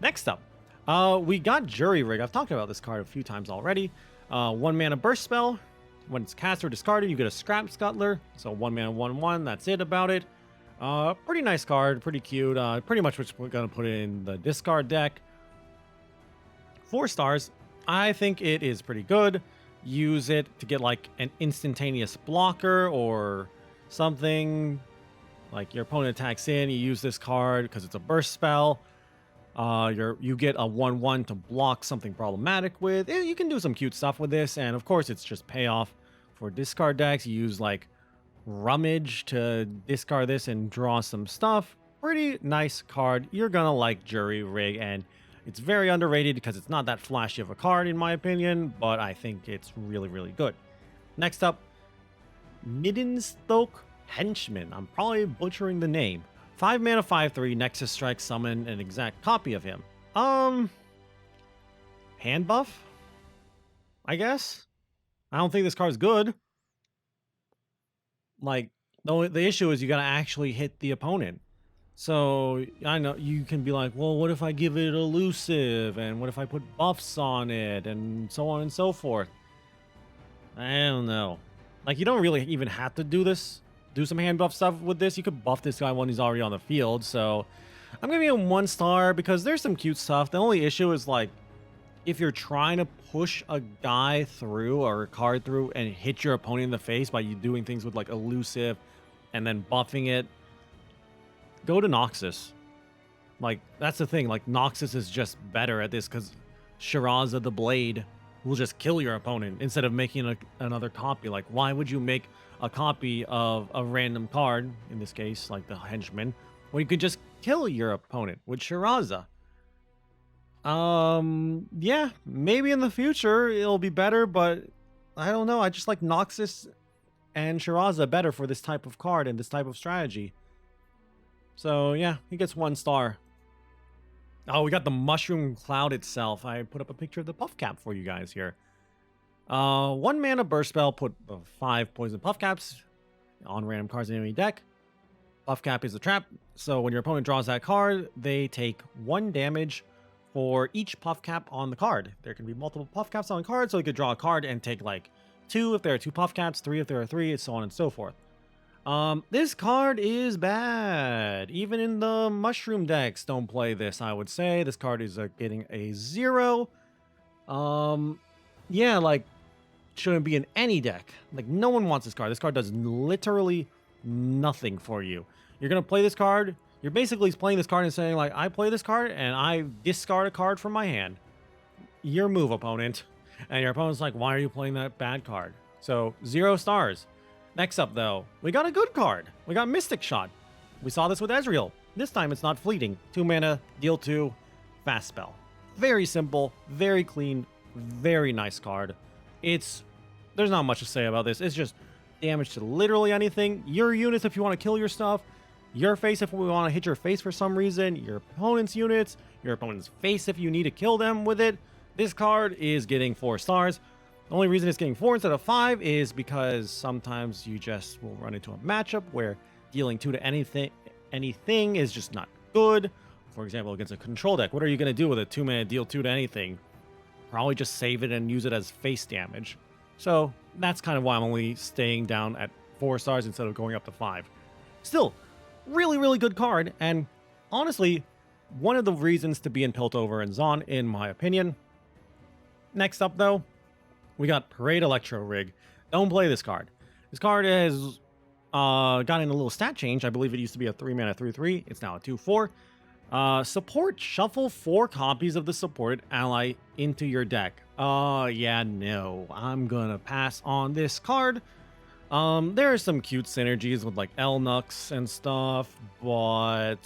Next up, we got Jury Rig. I've talked about this card a few times already. 1 mana burst spell. When it's cast or discarded, you get a Scrap Scuttler. So 1 mana 1/1. That's it about it. Pretty nice card. Pretty cute. Pretty much what we're going to put in the discard deck. 4 stars. I think it is pretty good. Use it to get like an instantaneous blocker or something. Like your opponent attacks in, you use this card because it's a burst spell. You get a 1/1 to block something problematic with. You can do some cute stuff with this, and of course it's just payoff for discard decks. You use like Rummage to discard this and draw some stuff. Pretty nice card. You're gonna like Jury Rig, and it's very underrated because it's not that flashy of a card in my opinion, but I think it's really, really good. Next up, Middenstoke Henchman. I'm probably butchering the name. 5 mana 5/3 Nexus Strike, summon an exact copy of him. Hand buff, I guess. I don't think this card's good. Like, the issue is you gotta actually hit the opponent. So I know you can be like, well, what if I give it elusive, and what if I put buffs on it, and so on and so forth. I don't know. Like, you don't really even have to do this. Do some hand buff stuff with this. You could buff this guy when he's already on the field. So I'm gonna give him 1 star because there's some cute stuff. The only issue is, like, if you're trying to push a guy through or a card through and hit your opponent in the face by you doing things with like elusive and then buffing it, go to Noxus. Like, that's the thing. Like, Noxus is just better at this because Shiraza the Blade will just kill your opponent instead of making another copy. Like, why would you make a copy of a random card, in this case, like the Henchman, when you could just kill your opponent with Shiraza? Yeah, maybe in the future it'll be better, but I don't know. I just like Noxus and Shiraza better for this type of card and this type of strategy. So yeah, he gets 1 star. Oh, we got the Mushroom Cloud itself. I put up a picture of the Puff Cap for you guys here. 1 mana burst spell, put 5 poison Puff Caps on random cards in any deck. Puff Cap is a trap, so when your opponent draws that card, they take 1 damage for each Puff Cap on the card. There can be multiple Puff Caps on the card, so you could draw a card and take like 2 if there are 2 Puff Caps, 3 if there are 3, and so on and so forth. This card is bad. Even in the mushroom decks, don't play this, I would say. This card is getting a 0. Yeah, like, shouldn't be in any deck. Like, no one wants this card. This card does literally nothing for you. You're gonna play this card. You're basically playing this card and saying, like, I play this card and I discard a card from my hand. Your move, opponent. And your opponent's like, why are you playing that bad card? So, 0 stars. Next up, though, we got a good card. We got Mystic Shot. We saw this with Ezreal. This time it's not fleeting. 2 mana, deal 2, fast spell. Very simple, very clean, very nice card. There's not much to say about this. It's just damage to literally anything. Your units if you want to kill your stuff. Your face if we want to hit your face for some reason. Your opponent's units. Your opponent's face if you need to kill them with it. This card is getting 4 stars. The only reason it's getting 4 instead of 5 is because sometimes you just will run into a matchup where dealing 2 to anything is just not good. For example, against a control deck, what are you going to do with a 2 mana deal 2 to anything? Probably just save it and use it as face damage. So that's kind of why I'm only staying down at 4 stars instead of going up to 5. Still, really, really good card, and honestly, one of the reasons to be in Piltover and Zaun, in my opinion. Next up, though, we got Parade Electro Rig. Don't play this card. This card has gotten a little stat change. I believe it used to be a 3 mana 3/3. It's now a 2/4. Support, shuffle 4 copies of the supported ally into your deck. Yeah, no. I'm gonna pass on this card. There are some cute synergies with like Elnux and stuff, but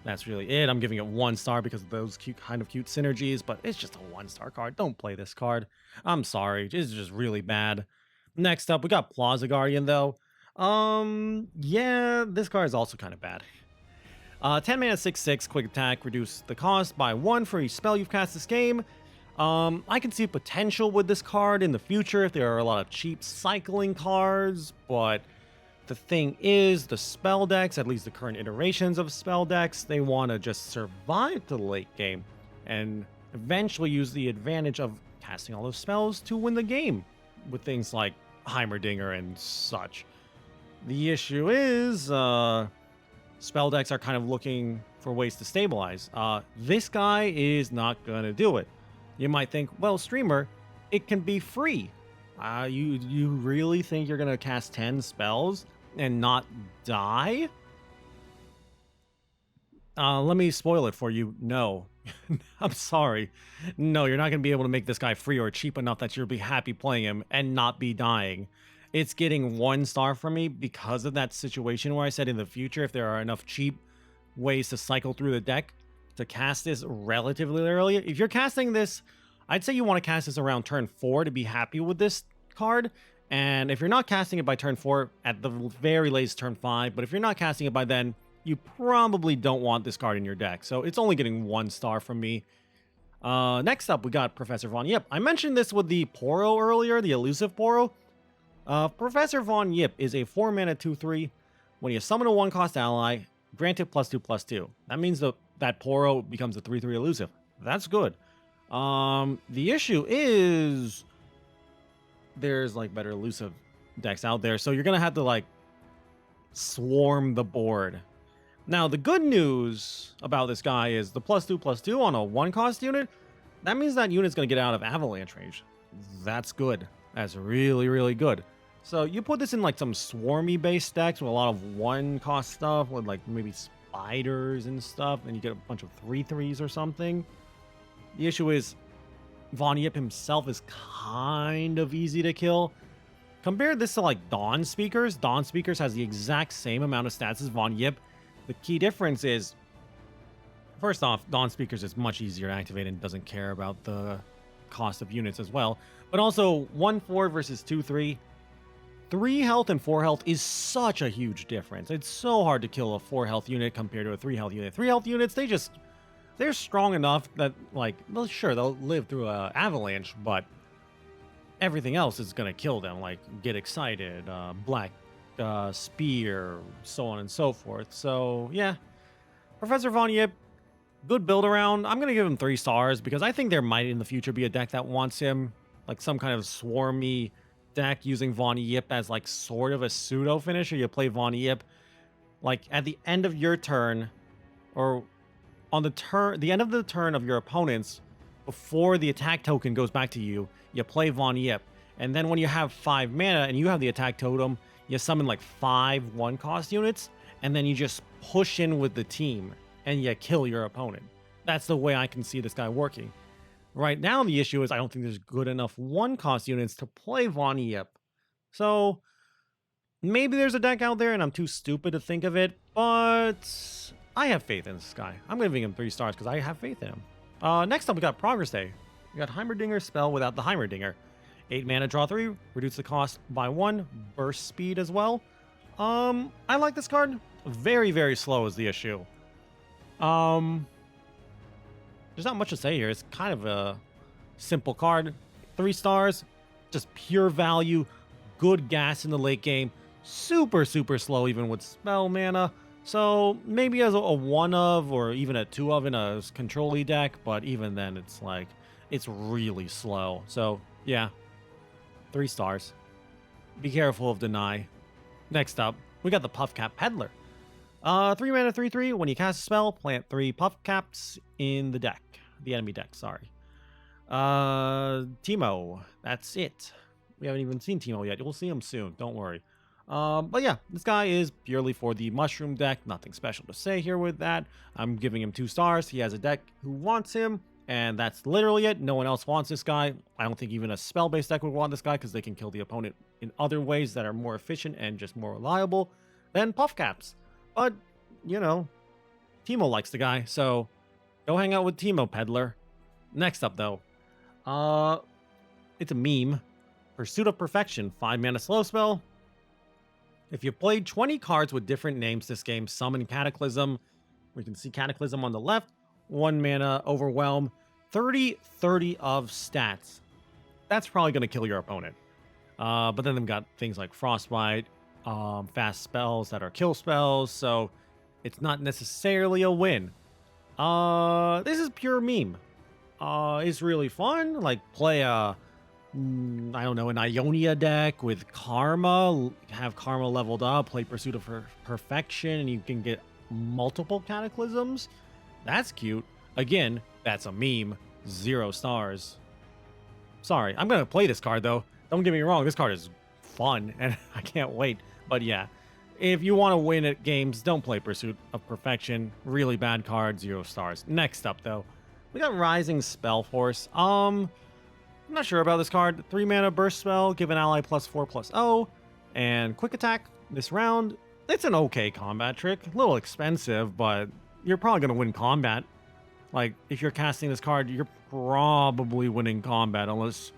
that's really it. I'm giving it 1 star because of those cute synergies, but it's just a 1-star card. Don't play this card. I'm sorry. It's just really bad. Next up, we got Plaza Guardian, though. Yeah, this card is also kind of bad. 10 mana 6/6 quick attack, reduce the cost by 1 for each spell you've cast this game. I can see potential with this card in the future if there are a lot of cheap cycling cards, but the thing is, the spell decks, at least the current iterations of spell decks, they want to just survive to the late game and eventually use the advantage of casting all those spells to win the game with things like Heimerdinger and such. The issue is, spell decks are kind of looking for ways to stabilize. This guy is not going to do it. You might think, well, streamer, it can be free. You really think you're going to cast 10 spells and not die? Let me spoil it for you. No. I'm sorry. No, you're not going to be able to make this guy free or cheap enough that you'll be happy playing him and not be dying. It's getting 1 star from me because of that situation where I said in the future, if there are enough cheap ways to cycle through the deck to cast this relatively early. If you're casting this, I'd say you want to cast this around turn 4 to be happy with this card. And if you're not casting it by turn 4, at the very latest turn 5, but if you're not casting it by then, you probably don't want this card in your deck. So it's only getting 1 star from me. Next up, we got Professor Von Yip. I mentioned this with the Poro earlier, the elusive Poro. Professor Von Yip is a 4 mana 2/3. When you summon a 1-cost ally, Granted, +2/+2. That means that Poro becomes a 3/3 elusive. That's good. The issue is there's like better elusive decks out there, so you're gonna have to like swarm the board. Now, the good news about this guy is the +2/+2 on a 1-cost unit. That means that unit's gonna get out of avalanche range. That's good. That's really, really good. So you put this in like some swarmy based decks with a lot of 1-cost stuff with like maybe spiders and stuff, and you get a bunch of 3/3s or something. The issue is Von Yip himself is kind of easy to kill. Compare this to like Dawn Speakers. Dawn Speakers has the exact same amount of stats as Von Yip. The key difference is, first off, Dawn Speakers is much easier to activate and doesn't care about the cost of units as well. But also 1/4 versus 2/3. 3 health and 4 health is such a huge difference. It's so hard to kill a 4 health unit compared to a 3 health unit. 3 health units, they're strong enough that, like, well, sure, they'll live through an avalanche, but everything else is going to kill them, like Get Excited, Black Spear, so on and so forth. So, yeah, Professor Von Yip, good build around. I'm going to give him 3 stars because I think there might in the future be a deck that wants him, like some kind of swarmy deck using Von Yip as like sort of a pseudo finisher. You play Von Yip like at the end of your turn, or on the end of the turn of your opponents, before the attack token goes back to you, you play Von Yip. And then when you have 5 mana and you have the attack totem, you summon like 5 1-cost units, and then you just push in with the team and you kill your opponent. That's the way I can see this guy working. Right now, the issue is I don't think there's good enough 1-cost units to play Von Yip. So maybe there's a deck out there and I'm too stupid to think of it, but I have faith in this guy. I'm giving him 3 stars because I have faith in him. Next up, we got Progress Day. We got Heimerdinger spell without the Heimerdinger. 8 mana, draw 3, reduce the cost by 1, burst speed as well. I like this card. Very, very slow is the issue. There's not much to say here. It's kind of a simple card. 3 stars, just pure value, good gas in the late game. Super, super slow even with spell mana. So maybe as a 1 of or even a 2 of in a control-y deck, but even then it's like, it's really slow. So yeah, 3 stars. Be careful of deny. Next up, we got the Puffcap Peddler. 3 mana, 3/3. When you cast a spell, plant 3 Puffcaps in the deck. The enemy deck, sorry. Teemo, that's it. We haven't even seen Teemo yet. We'll see him soon, don't worry. But yeah, this guy is purely for the mushroom deck. Nothing special to say here with that. I'm giving him 2 stars. He has a deck who wants him, and that's literally it. No one else wants this guy. I don't think even a spell-based deck would want this guy because they can kill the opponent in other ways that are more efficient and just more reliable than Puffcaps. But, you know, Teemo likes the guy, so go hang out with Teemo, Peddler. Next up, though, it's a meme. Pursuit of Perfection, 5 mana slow spell. If you played 20 cards with different names this game, summon Cataclysm. We can see Cataclysm on the left. 1 mana Overwhelm. 30 of stats. That's probably going to kill your opponent. But then they've got things like Frostbite, fast spells that are kill spells, so it's not necessarily a win. This is pure meme. It's really fun. Like, play a, I don't know, an Ionia deck with Karma, have Karma leveled up, play Pursuit of Perfection, and you can get multiple Cataclysms. That's cute. Again, that's a meme. 0 stars. Sorry, I'm gonna play this card though. Don't get me wrong, this card is fun and I can't wait. But yeah, if you want to win at games, don't play Pursuit of Perfection. Really bad card, 0 stars. Next up though, we got Rising Spellforce. I'm not sure about this card. 3 mana burst spell, give an ally +4/+0, and quick attack this round. It's an okay combat trick. A little expensive, but you're probably gonna win combat. Like, if you're casting this card, you're probably winning combat unless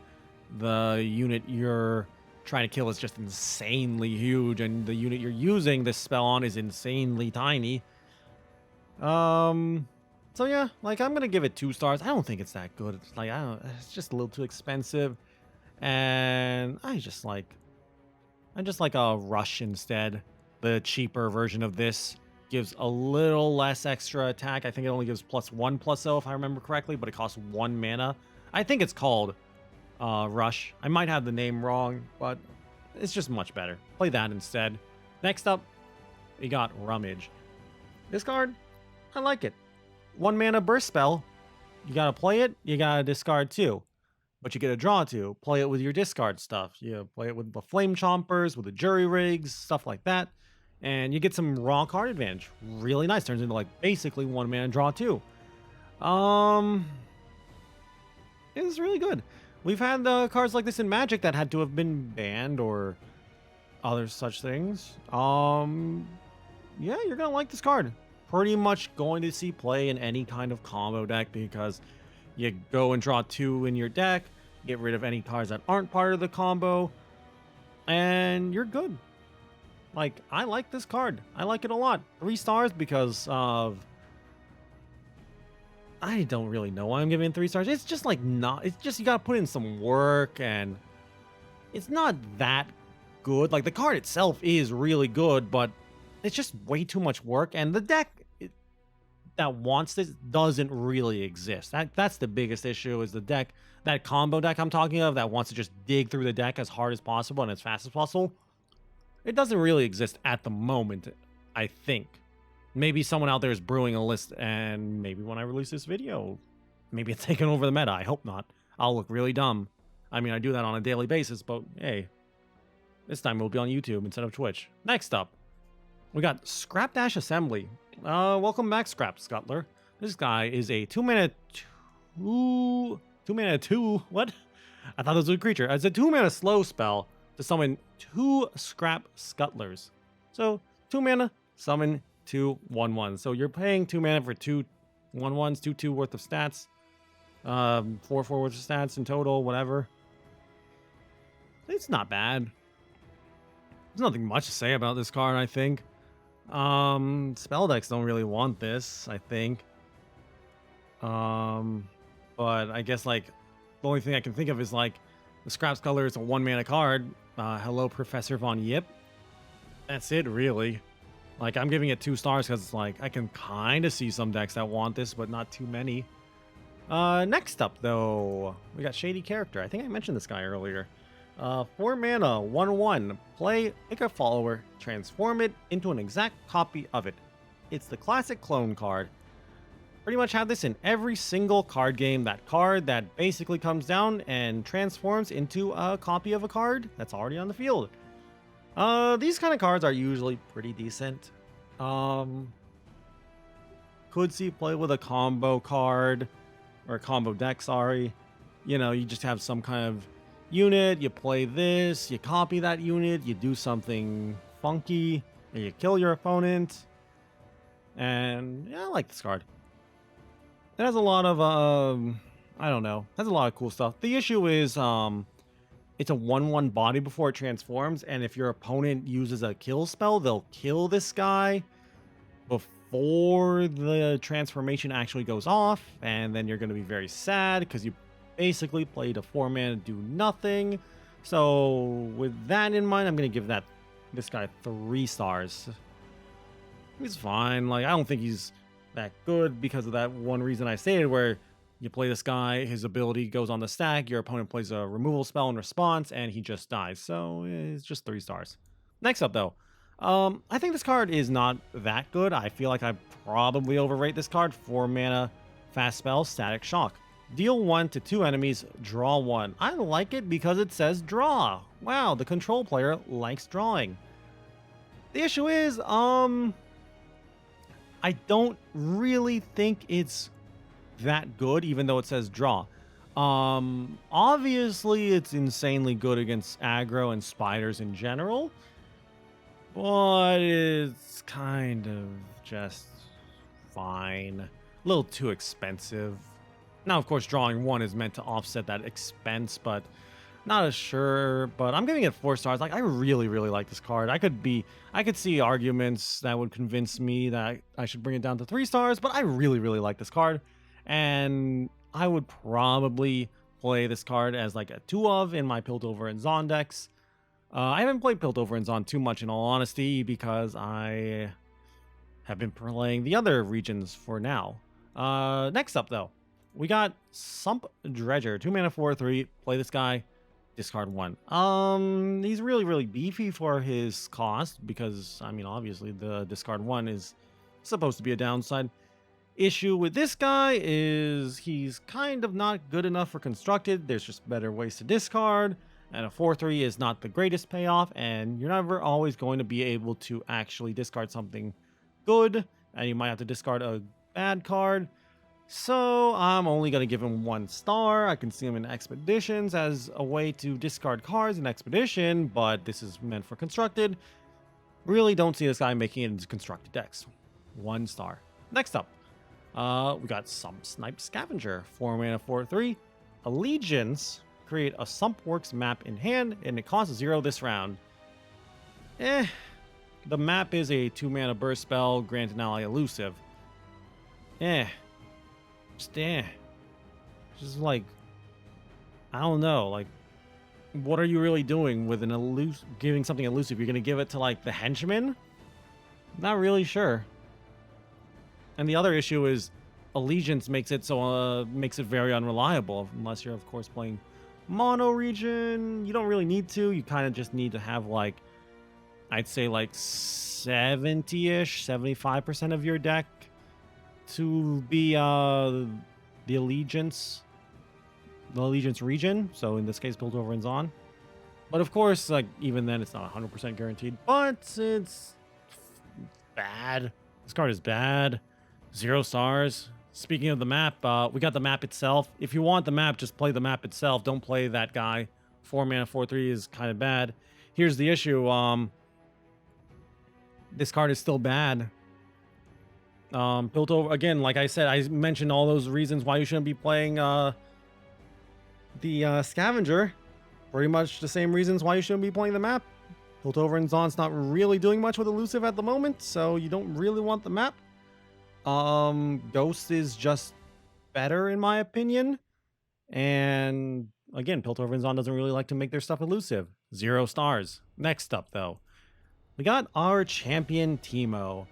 the unit you're trying to kill is just insanely huge and the unit you're using this spell on is insanely tiny. So yeah, like, I'm gonna give it 2 stars. I don't think it's that good. It's like, it's just a little too expensive, and I just like a Rush instead, the cheaper version of this. gives a little less extra attack. I think it only gives +1/+0 if I remember correctly, but it costs 1 mana. I think it's called Rush. I might have the name wrong, but it's just much better. Play that instead. Next up, we got Rummage. This card, I like it. 1 mana burst spell. You gotta play it, you gotta discard 2. But you get a draw 2. Play it with your discard stuff. You play it with the Flame Chompers, with the Jury Rigs, stuff like that. And you get some raw card advantage. Really nice. Turns into like basically 1 mana draw 2. It's really good. We've had cards like this in Magic that had to have been banned or other such things. Yeah, you're gonna like this card. Pretty much going to see play in any kind of combo deck because you go and draw 2 in your deck, get rid of any cards that aren't part of the combo, and you're good. Like, I like this card. I like it a lot. 3 stars because of... I don't really know why I'm giving it 3 stars. It's just like not... It's just you gotta put in some work and... It's not that good. Like, the card itself is really good, but it's just way too much work. And the deck that wants this doesn't really exist. That's the biggest issue is the deck... That combo deck I'm talking of that wants to just dig through the deck as hard as possible and as fast as possible. It doesn't really exist at the moment, I think. Maybe someone out there is brewing a list, and maybe when I release this video, maybe it's taking over the meta. I hope not. I'll look really dumb. I mean, I do that on a daily basis, but hey, this time it'll be on YouTube instead of Twitch. Next up, we got Scrap Dash Assembly. Welcome back, Scrap Scuttler. This guy is a 2-mana 2... What? I thought this was a creature. It's a 2-mana slow spell to summon 2 Scrap Scuttlers. So 2 mana, summon 2 1/1s. So you're paying 2 mana for 2 1/1s, 2/2 worth of stats, 4/4 worth of stats in total, whatever. It's not bad. There's nothing much to say about this card, I think. Spell decks don't really want this, I think. But I guess like the only thing I can think of is like the Scrap Scuttler is a 1 mana card. Hello, Professor Von Yip. That's it, really. Like, I'm giving it 2 stars because it's like, I can kind of see some decks that want this, but not too many. Next up, though, we got Shady Character. I think I mentioned this guy earlier. 4 mana, 1/1. Pick a follower, transform it into an exact copy of it. It's the classic clone card. Pretty much have this in every single card game. That card that basically comes down and transforms into a copy of a card that's already on the field. These kind of cards are usually pretty decent. Could see play with a combo card or a combo deck, sorry. You know, you just have some kind of unit, you play this, you copy that unit, you do something funky, and you kill your opponent. And yeah, I like this card. It has a lot of, I don't know. Has a lot of cool stuff. The issue is, it's a 1/1 body before it transforms, and if your opponent uses a kill spell, they'll kill this guy before the transformation actually goes off, and then you're going to be very sad because you basically played a 4 mana to do nothing. So with that in mind, I'm going to give this guy 3 stars. He's fine. Like, I don't think he's that good because of that one reason I stated, where you play this guy, his ability goes on the stack, your opponent plays a removal spell in response, and he just dies. So it's just 3 stars. Next up, though, I think this card is not that good. I feel like I probably overrate this card. 4 mana, fast spell, Static Shock. Deal 1 to 2 enemies, draw 1. I like it because it says draw. Wow, the control player likes drawing. The issue is, I don't really think it's that good, even though it says draw. Obviously, it's insanely good against aggro and spiders in general, but it's kind of just fine. A little too expensive. Now, of course, drawing 1 is meant to offset that expense, but not as sure. But I'm giving it 4 stars. Like, I really, really like this card. I could see arguments that would convince me that I should bring it down to 3 stars, but I really, really like this card. And I would probably play this card as like a 2 of in my Piltover and Zaun decks. I haven't played Piltover and Zaun too much, in all honesty, because I have been playing the other regions for now. Next up, though, we got Sump Dredger, 2 mana 4/3. Play this guy, discard 1. He's really beefy for his cost because, I mean, obviously the discard 1 is supposed to be a downside. Issue with this guy is he's kind of not good enough for constructed. There's just better ways to discard, and a 4/3 is not the greatest payoff, and you're never always going to be able to actually discard something good, and you might have to discard a bad card. So I'm only going to give him 1 star. I can see him in expeditions as a way to discard cards in expedition, but this is meant for constructed. Really don't see this guy making it into constructed decks. 1 star. Next up, we got Sump Snipe Scavenger, 4 mana 4/3. Allegiance, create a Sumpworks map in hand, and it costs 0 this round. The map is a 2 mana burst spell, grant an ally elusive. Just like, I don't know, like, what are you really doing with an giving something elusive? You're gonna give it to like the henchman? Not really sure. And the other issue is Allegiance makes it so makes it very unreliable, unless you're of course playing mono region. You don't really need to. You kind of just need to have like, I'd say like 70-ish, 75% of your deck to be the Allegiance region. So in this case, Piltover and Zaun. But of course, like even then, it's not 100% guaranteed. But it's bad. This card is bad. 0 stars. Speaking of the map, we got the map itself. If you want the map, just play the map itself. Don't play that guy. 4 mana 4/3 is kind of bad. Here's the issue. This card is still bad. Piltover, again, like I said, I mentioned all those reasons why you shouldn't be playing the Scavenger. Pretty much the same reasons why you shouldn't be playing the map. Piltover and Zaun's not really doing much with elusive at the moment, so you don't really want the map. Ghost is just better in my opinion. And again, Piltover and Zaun doesn't really like to make their stuff elusive. 0 stars. Next up, though, we got our champion Teemo.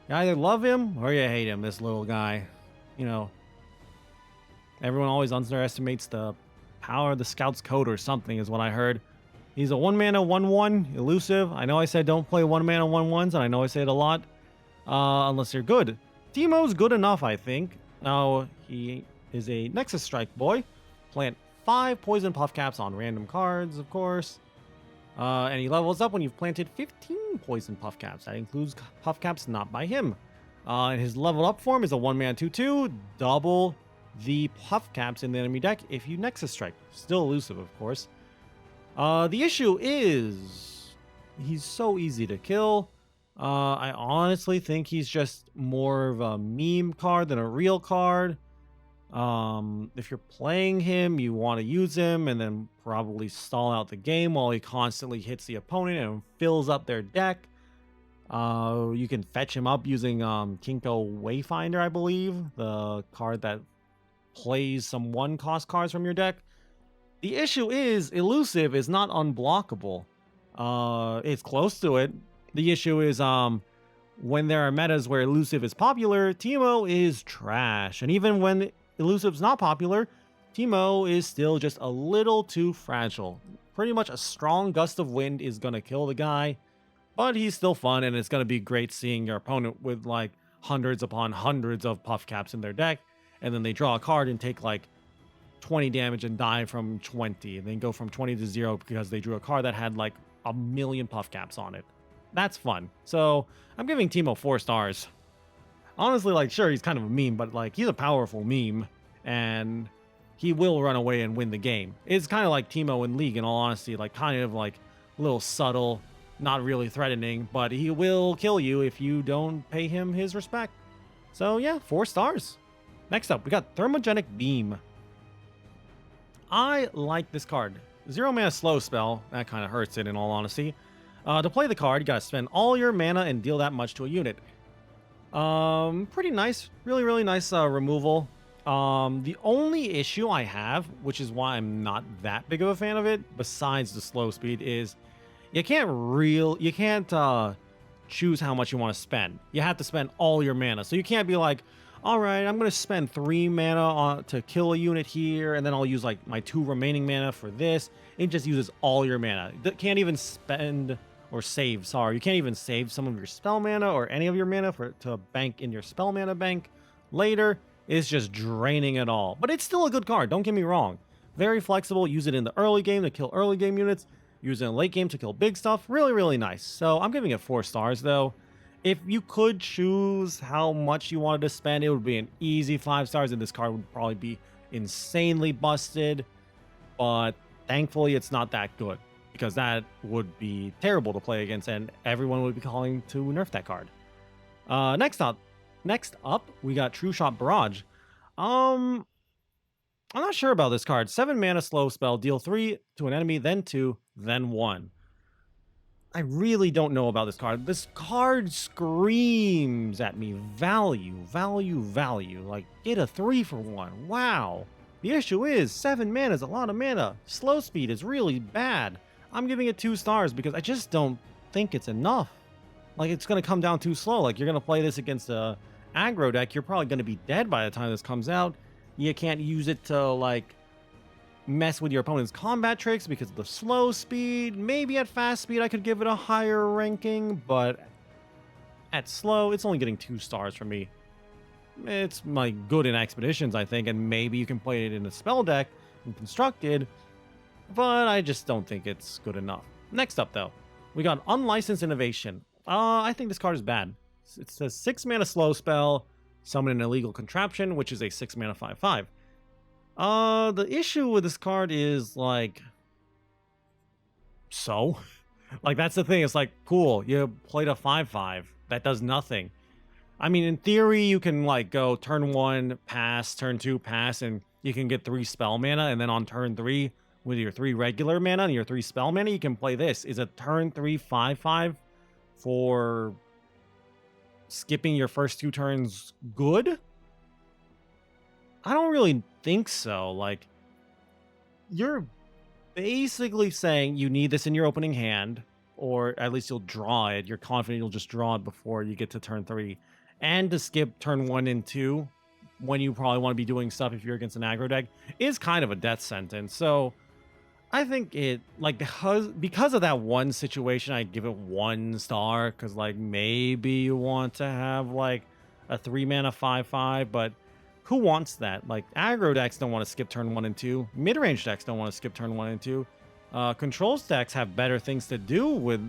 You either love him or you hate him, this little guy. You know, everyone always underestimates the power of the Scout's Code or something is what I heard. He's a 1 mana 1/1 elusive. I know I said don't play 1 mana 1/1s, and I know I say it a lot. Unless you're good. Teemo's good enough, I think. Now, he is a Nexus Strike boy. Plant 5 Poison Puff Caps on random cards, of course. And he levels up when you've planted 15 Poison Puff Caps. That includes Puff Caps not by him. And his leveled up form is a 1 mana 2/2. Double the Puff Caps in the enemy deck if you Nexus Strike. Still elusive, of course. The issue is he's so easy to kill. I honestly think he's just more of a meme card than a real card. If you're playing him, you want to use him and then probably stall out the game while he constantly hits the opponent and fills up their deck. You can fetch him up using Kinko Wayfinder, I believe, the card that plays some 1-cost cards from your deck. The issue is elusive is not unblockable. It's close to it. The issue is when there are metas where elusive is popular, Teemo is trash. And even when elusive's not popular, Teemo is still just a little too fragile. Pretty much a strong gust of wind is going to kill the guy, but he's still fun, and it's going to be great seeing your opponent with like hundreds upon hundreds of Puff Caps in their deck, and then they draw a card and take like 20 damage and die from 20, and then go from 20 to 0 because they drew a card that had like a million Puff Caps on it. That's fun. So I'm giving Teemo 4 stars. Honestly, like, sure, he's kind of a meme, but like he's a powerful meme, and he will run away and win the game. It's kind of like Teemo in League, in all honesty, like kind of like a little subtle, not really threatening, but he will kill you if you don't pay him his respect. So yeah, 4 stars. Next up, we got Thermogenic Beam. I like this card. 0 mana slow spell. That kind of hurts it, in all honesty. To play the card, you gotta spend all your mana and deal that much to a unit. Pretty nice. Really nice removal. The only issue I have, which is why I'm not that big of a fan of it, besides the slow speed, is you can't choose how much you want to spend. You have to spend all your mana. So you can't be like, all right, I'm going to spend 3 mana to kill a unit here, and then I'll use like my 2 remaining mana for this. It just uses all your mana. Can't even spend or save, sorry. You can't even save some of your spell mana or any of your mana to bank in your spell mana bank later. It's just draining it all. But it's still a good card, don't get me wrong. Very flexible, use it in the early game to kill early game units. Use it in late game to kill big stuff. Really, really nice. So I'm giving it 4 stars though. If you could choose how much you wanted to spend, it would be an easy 5 stars, and this card would probably be insanely busted. But thankfully, it's not that good, because that would be terrible to play against, and everyone would be calling to nerf that card. Next up, we got True Shot Barrage. I'm not sure about this card. 7 mana slow spell, deal 3 to an enemy, then 2, then 1. I really don't know about this card. This card screams at me value, value, value. Like, get a 3 for 1. Wow. The issue is 7 mana is a lot of mana. Slow speed is really bad. I'm giving it 2 stars because I just don't think it's enough. Like, it's going to come down too slow. Like, you're going to play this against a aggro deck. You're probably going to be dead by the time this comes out. You can't use it to, like, mess with your opponent's combat tricks because of the slow speed. Maybe at fast speed I could give it a higher ranking, but at slow, it's only getting 2 stars from me. It's like good in expeditions, I think, and maybe you can play it in a spell deck and constructed, but I just don't think it's good enough. Next up, though, we got Unlicensed Innovation. I think this card is bad. It's a 6 mana slow spell, summon an illegal contraption, which is a 6 mana 5/5. The issue with this card is, like, so? Like, that's the thing. It's like, cool, you played a 5/5. That does nothing. I mean, in theory, you can, like, go turn 1, pass, turn 2, pass, and you can get 3 spell mana, and then on turn 3, with your 3 regular mana and your 3 spell mana, you can play this. Is a turn 3 5/5 for skipping your first 2 turns good? I don't really think so. Like, you're basically saying you need this in your opening hand, or at least you'll draw it. You're confident you'll just draw it before you get to turn 3. And to skip turn 1 and 2, when you probably want to be doing stuff if you're against an aggro deck, is kind of a death sentence. So I think it, like, because of that one situation, I give it 1 star, because, like, maybe you want to have, like, a 3 mana 5/5, but who wants that? Like, aggro decks don't want to skip turn 1 and 2. Mid-range decks don't want to skip turn 1 and 2. Controls decks have better things to do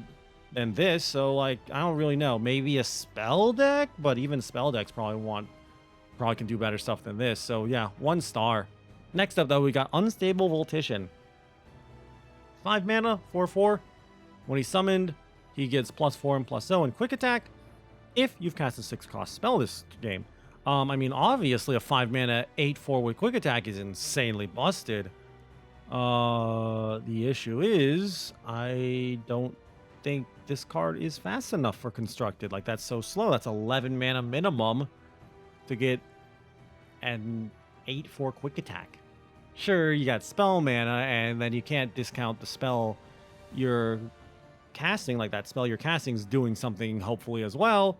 than this, so, like, I don't really know. Maybe a spell deck, but even spell decks probably can do better stuff than this. So yeah, 1 star. Next up, though, we got Unstable Voltician. 5 mana, 4/4. When he's summoned, he gets +4 and +0 and quick attack if you've cast a 6-cost spell this game. I mean, obviously a 5 mana 8/4 with quick attack is insanely busted. The issue is I don't think this card is fast enough for constructed. Like, that's so slow. That's 11 mana minimum to get an 8/4 quick attack. Sure, you got spell mana, and then you can't discount the spell you're casting. Like, that spell you're casting is doing something hopefully as well.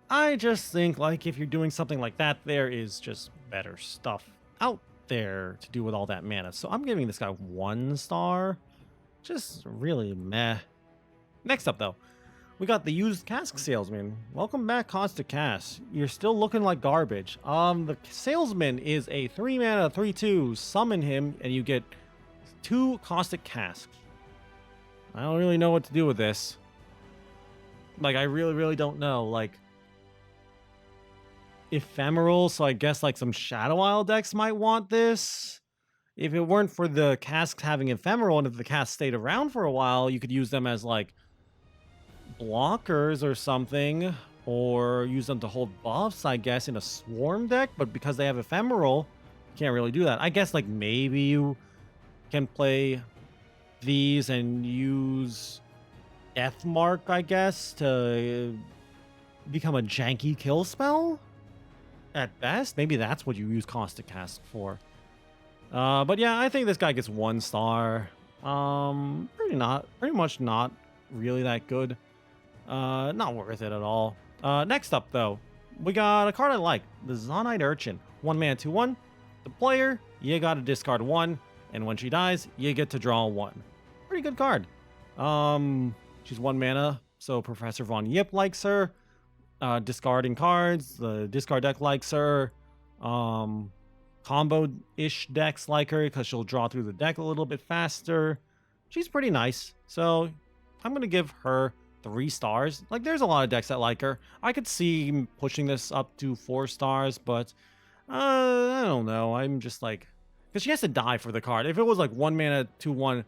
I just think, like, if you're doing something like that, there is just better stuff out there to do with all that mana. So I'm giving this guy 1 star. Just really meh. Next up, though, we got the Used Cask Salesman. Welcome back, Caustic Cask. You're still looking like garbage. The Salesman is a 3 mana 3/2. Summon him, and you get 2 Caustic Casks. I don't really know what to do with this. Like, I really, really don't know. Like, ephemeral, so I guess, like, some Shadow Isle decks might want this. If it weren't for the casks having ephemeral, and if the casks stayed around for a while, you could use them as, like, blockers or something, or use them to hold buffs, I guess, in a swarm deck. But because they have ephemeral, you can't really do that. I guess, like, maybe you can play these and use Deathmark, I guess, to become a janky kill spell at best. Maybe that's what you use Caustic Cask for. But yeah, I think this guy gets 1 star. Pretty much not really that good. Not worth it at all. Next up, though, we got a card I like, the Zaun Urchin. 1 mana, 2/1. The player, you gotta discard 1, and when she dies, you get to draw 1. Pretty good card. She's 1 mana, so Professor Von Yip likes her. Discarding cards, the discard deck likes her. Combo-ish decks like her because she'll draw through the deck a little bit faster. She's pretty nice, so I'm gonna give her 3 stars. Like, there's a lot of decks that like her. I could see pushing this up to 4 stars, but I don't know. I'm just like, because she has to die for the card. If it was like 1 mana, 2/1,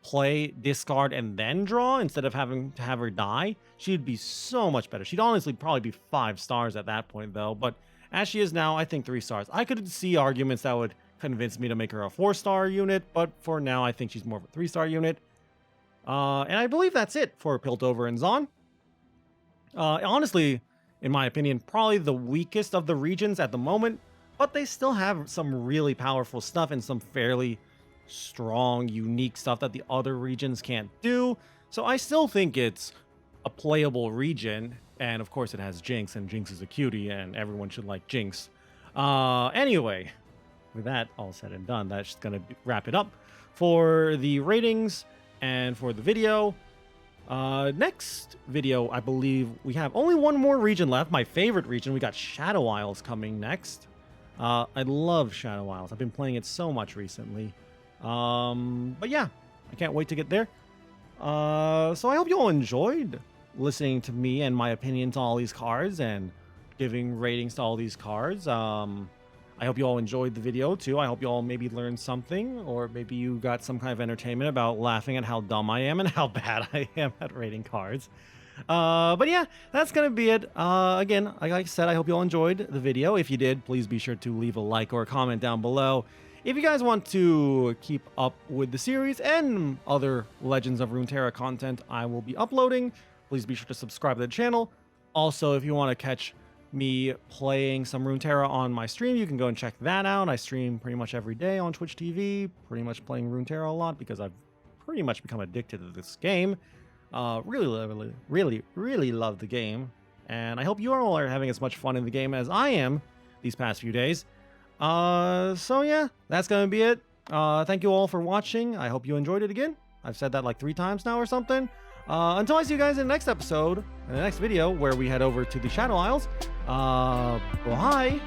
play, discard, and then draw instead of having to have her die, she'd be so much better. She'd honestly probably be 5 stars at that point, though. But as she is now, I think 3 stars. I could see arguments that would convince me to make her a 4-star unit, but for now, I think she's more of a 3-star unit. And I believe that's it for Piltover and Zaun. Honestly, in my opinion, probably the weakest of the regions at the moment, but they still have some really powerful stuff and some fairly strong, unique stuff that the other regions can't do. So I still think it's a playable region, and of course it has Jinx, and Jinx is a cutie, and everyone should like Jinx. Anyway, with that all said and done, that's just gonna wrap it up for the ratings and for the video. Next video, I believe we have only one more region left, my favorite region. We got Shadow Isles coming next. I love Shadow Isles. I've been playing it so much recently. But yeah, I can't wait to get there. So I hope you all enjoyed listening to me and my opinions on all these cards and giving ratings to all these cards. I hope you all enjoyed the video too. I hope you all maybe learned something, or maybe you got some kind of entertainment about laughing at how dumb I am and how bad I am at rating cards. But yeah, that's gonna be it. Again, like I said, I hope you all enjoyed the video. If you did, please be sure to leave a like or a comment down below. If you guys want to keep up with the series and other Legends of Runeterra content I will be uploading, please be sure to subscribe to the channel. Also, if you want to catch me playing some Runeterra on my stream, you can go and check that out. I stream pretty much every day on Twitch TV, pretty much playing Runeterra a lot because I've pretty much become addicted to this game. Really love the game, and I hope you all are having as much fun in the game as I am these past few days. So yeah, that's gonna be it. Thank you all for watching. I hope you enjoyed it again. I've said that like 3 times now or something. Until I see you guys in the next episode, in the next video, where we head over to the Shadow Isles. Bye.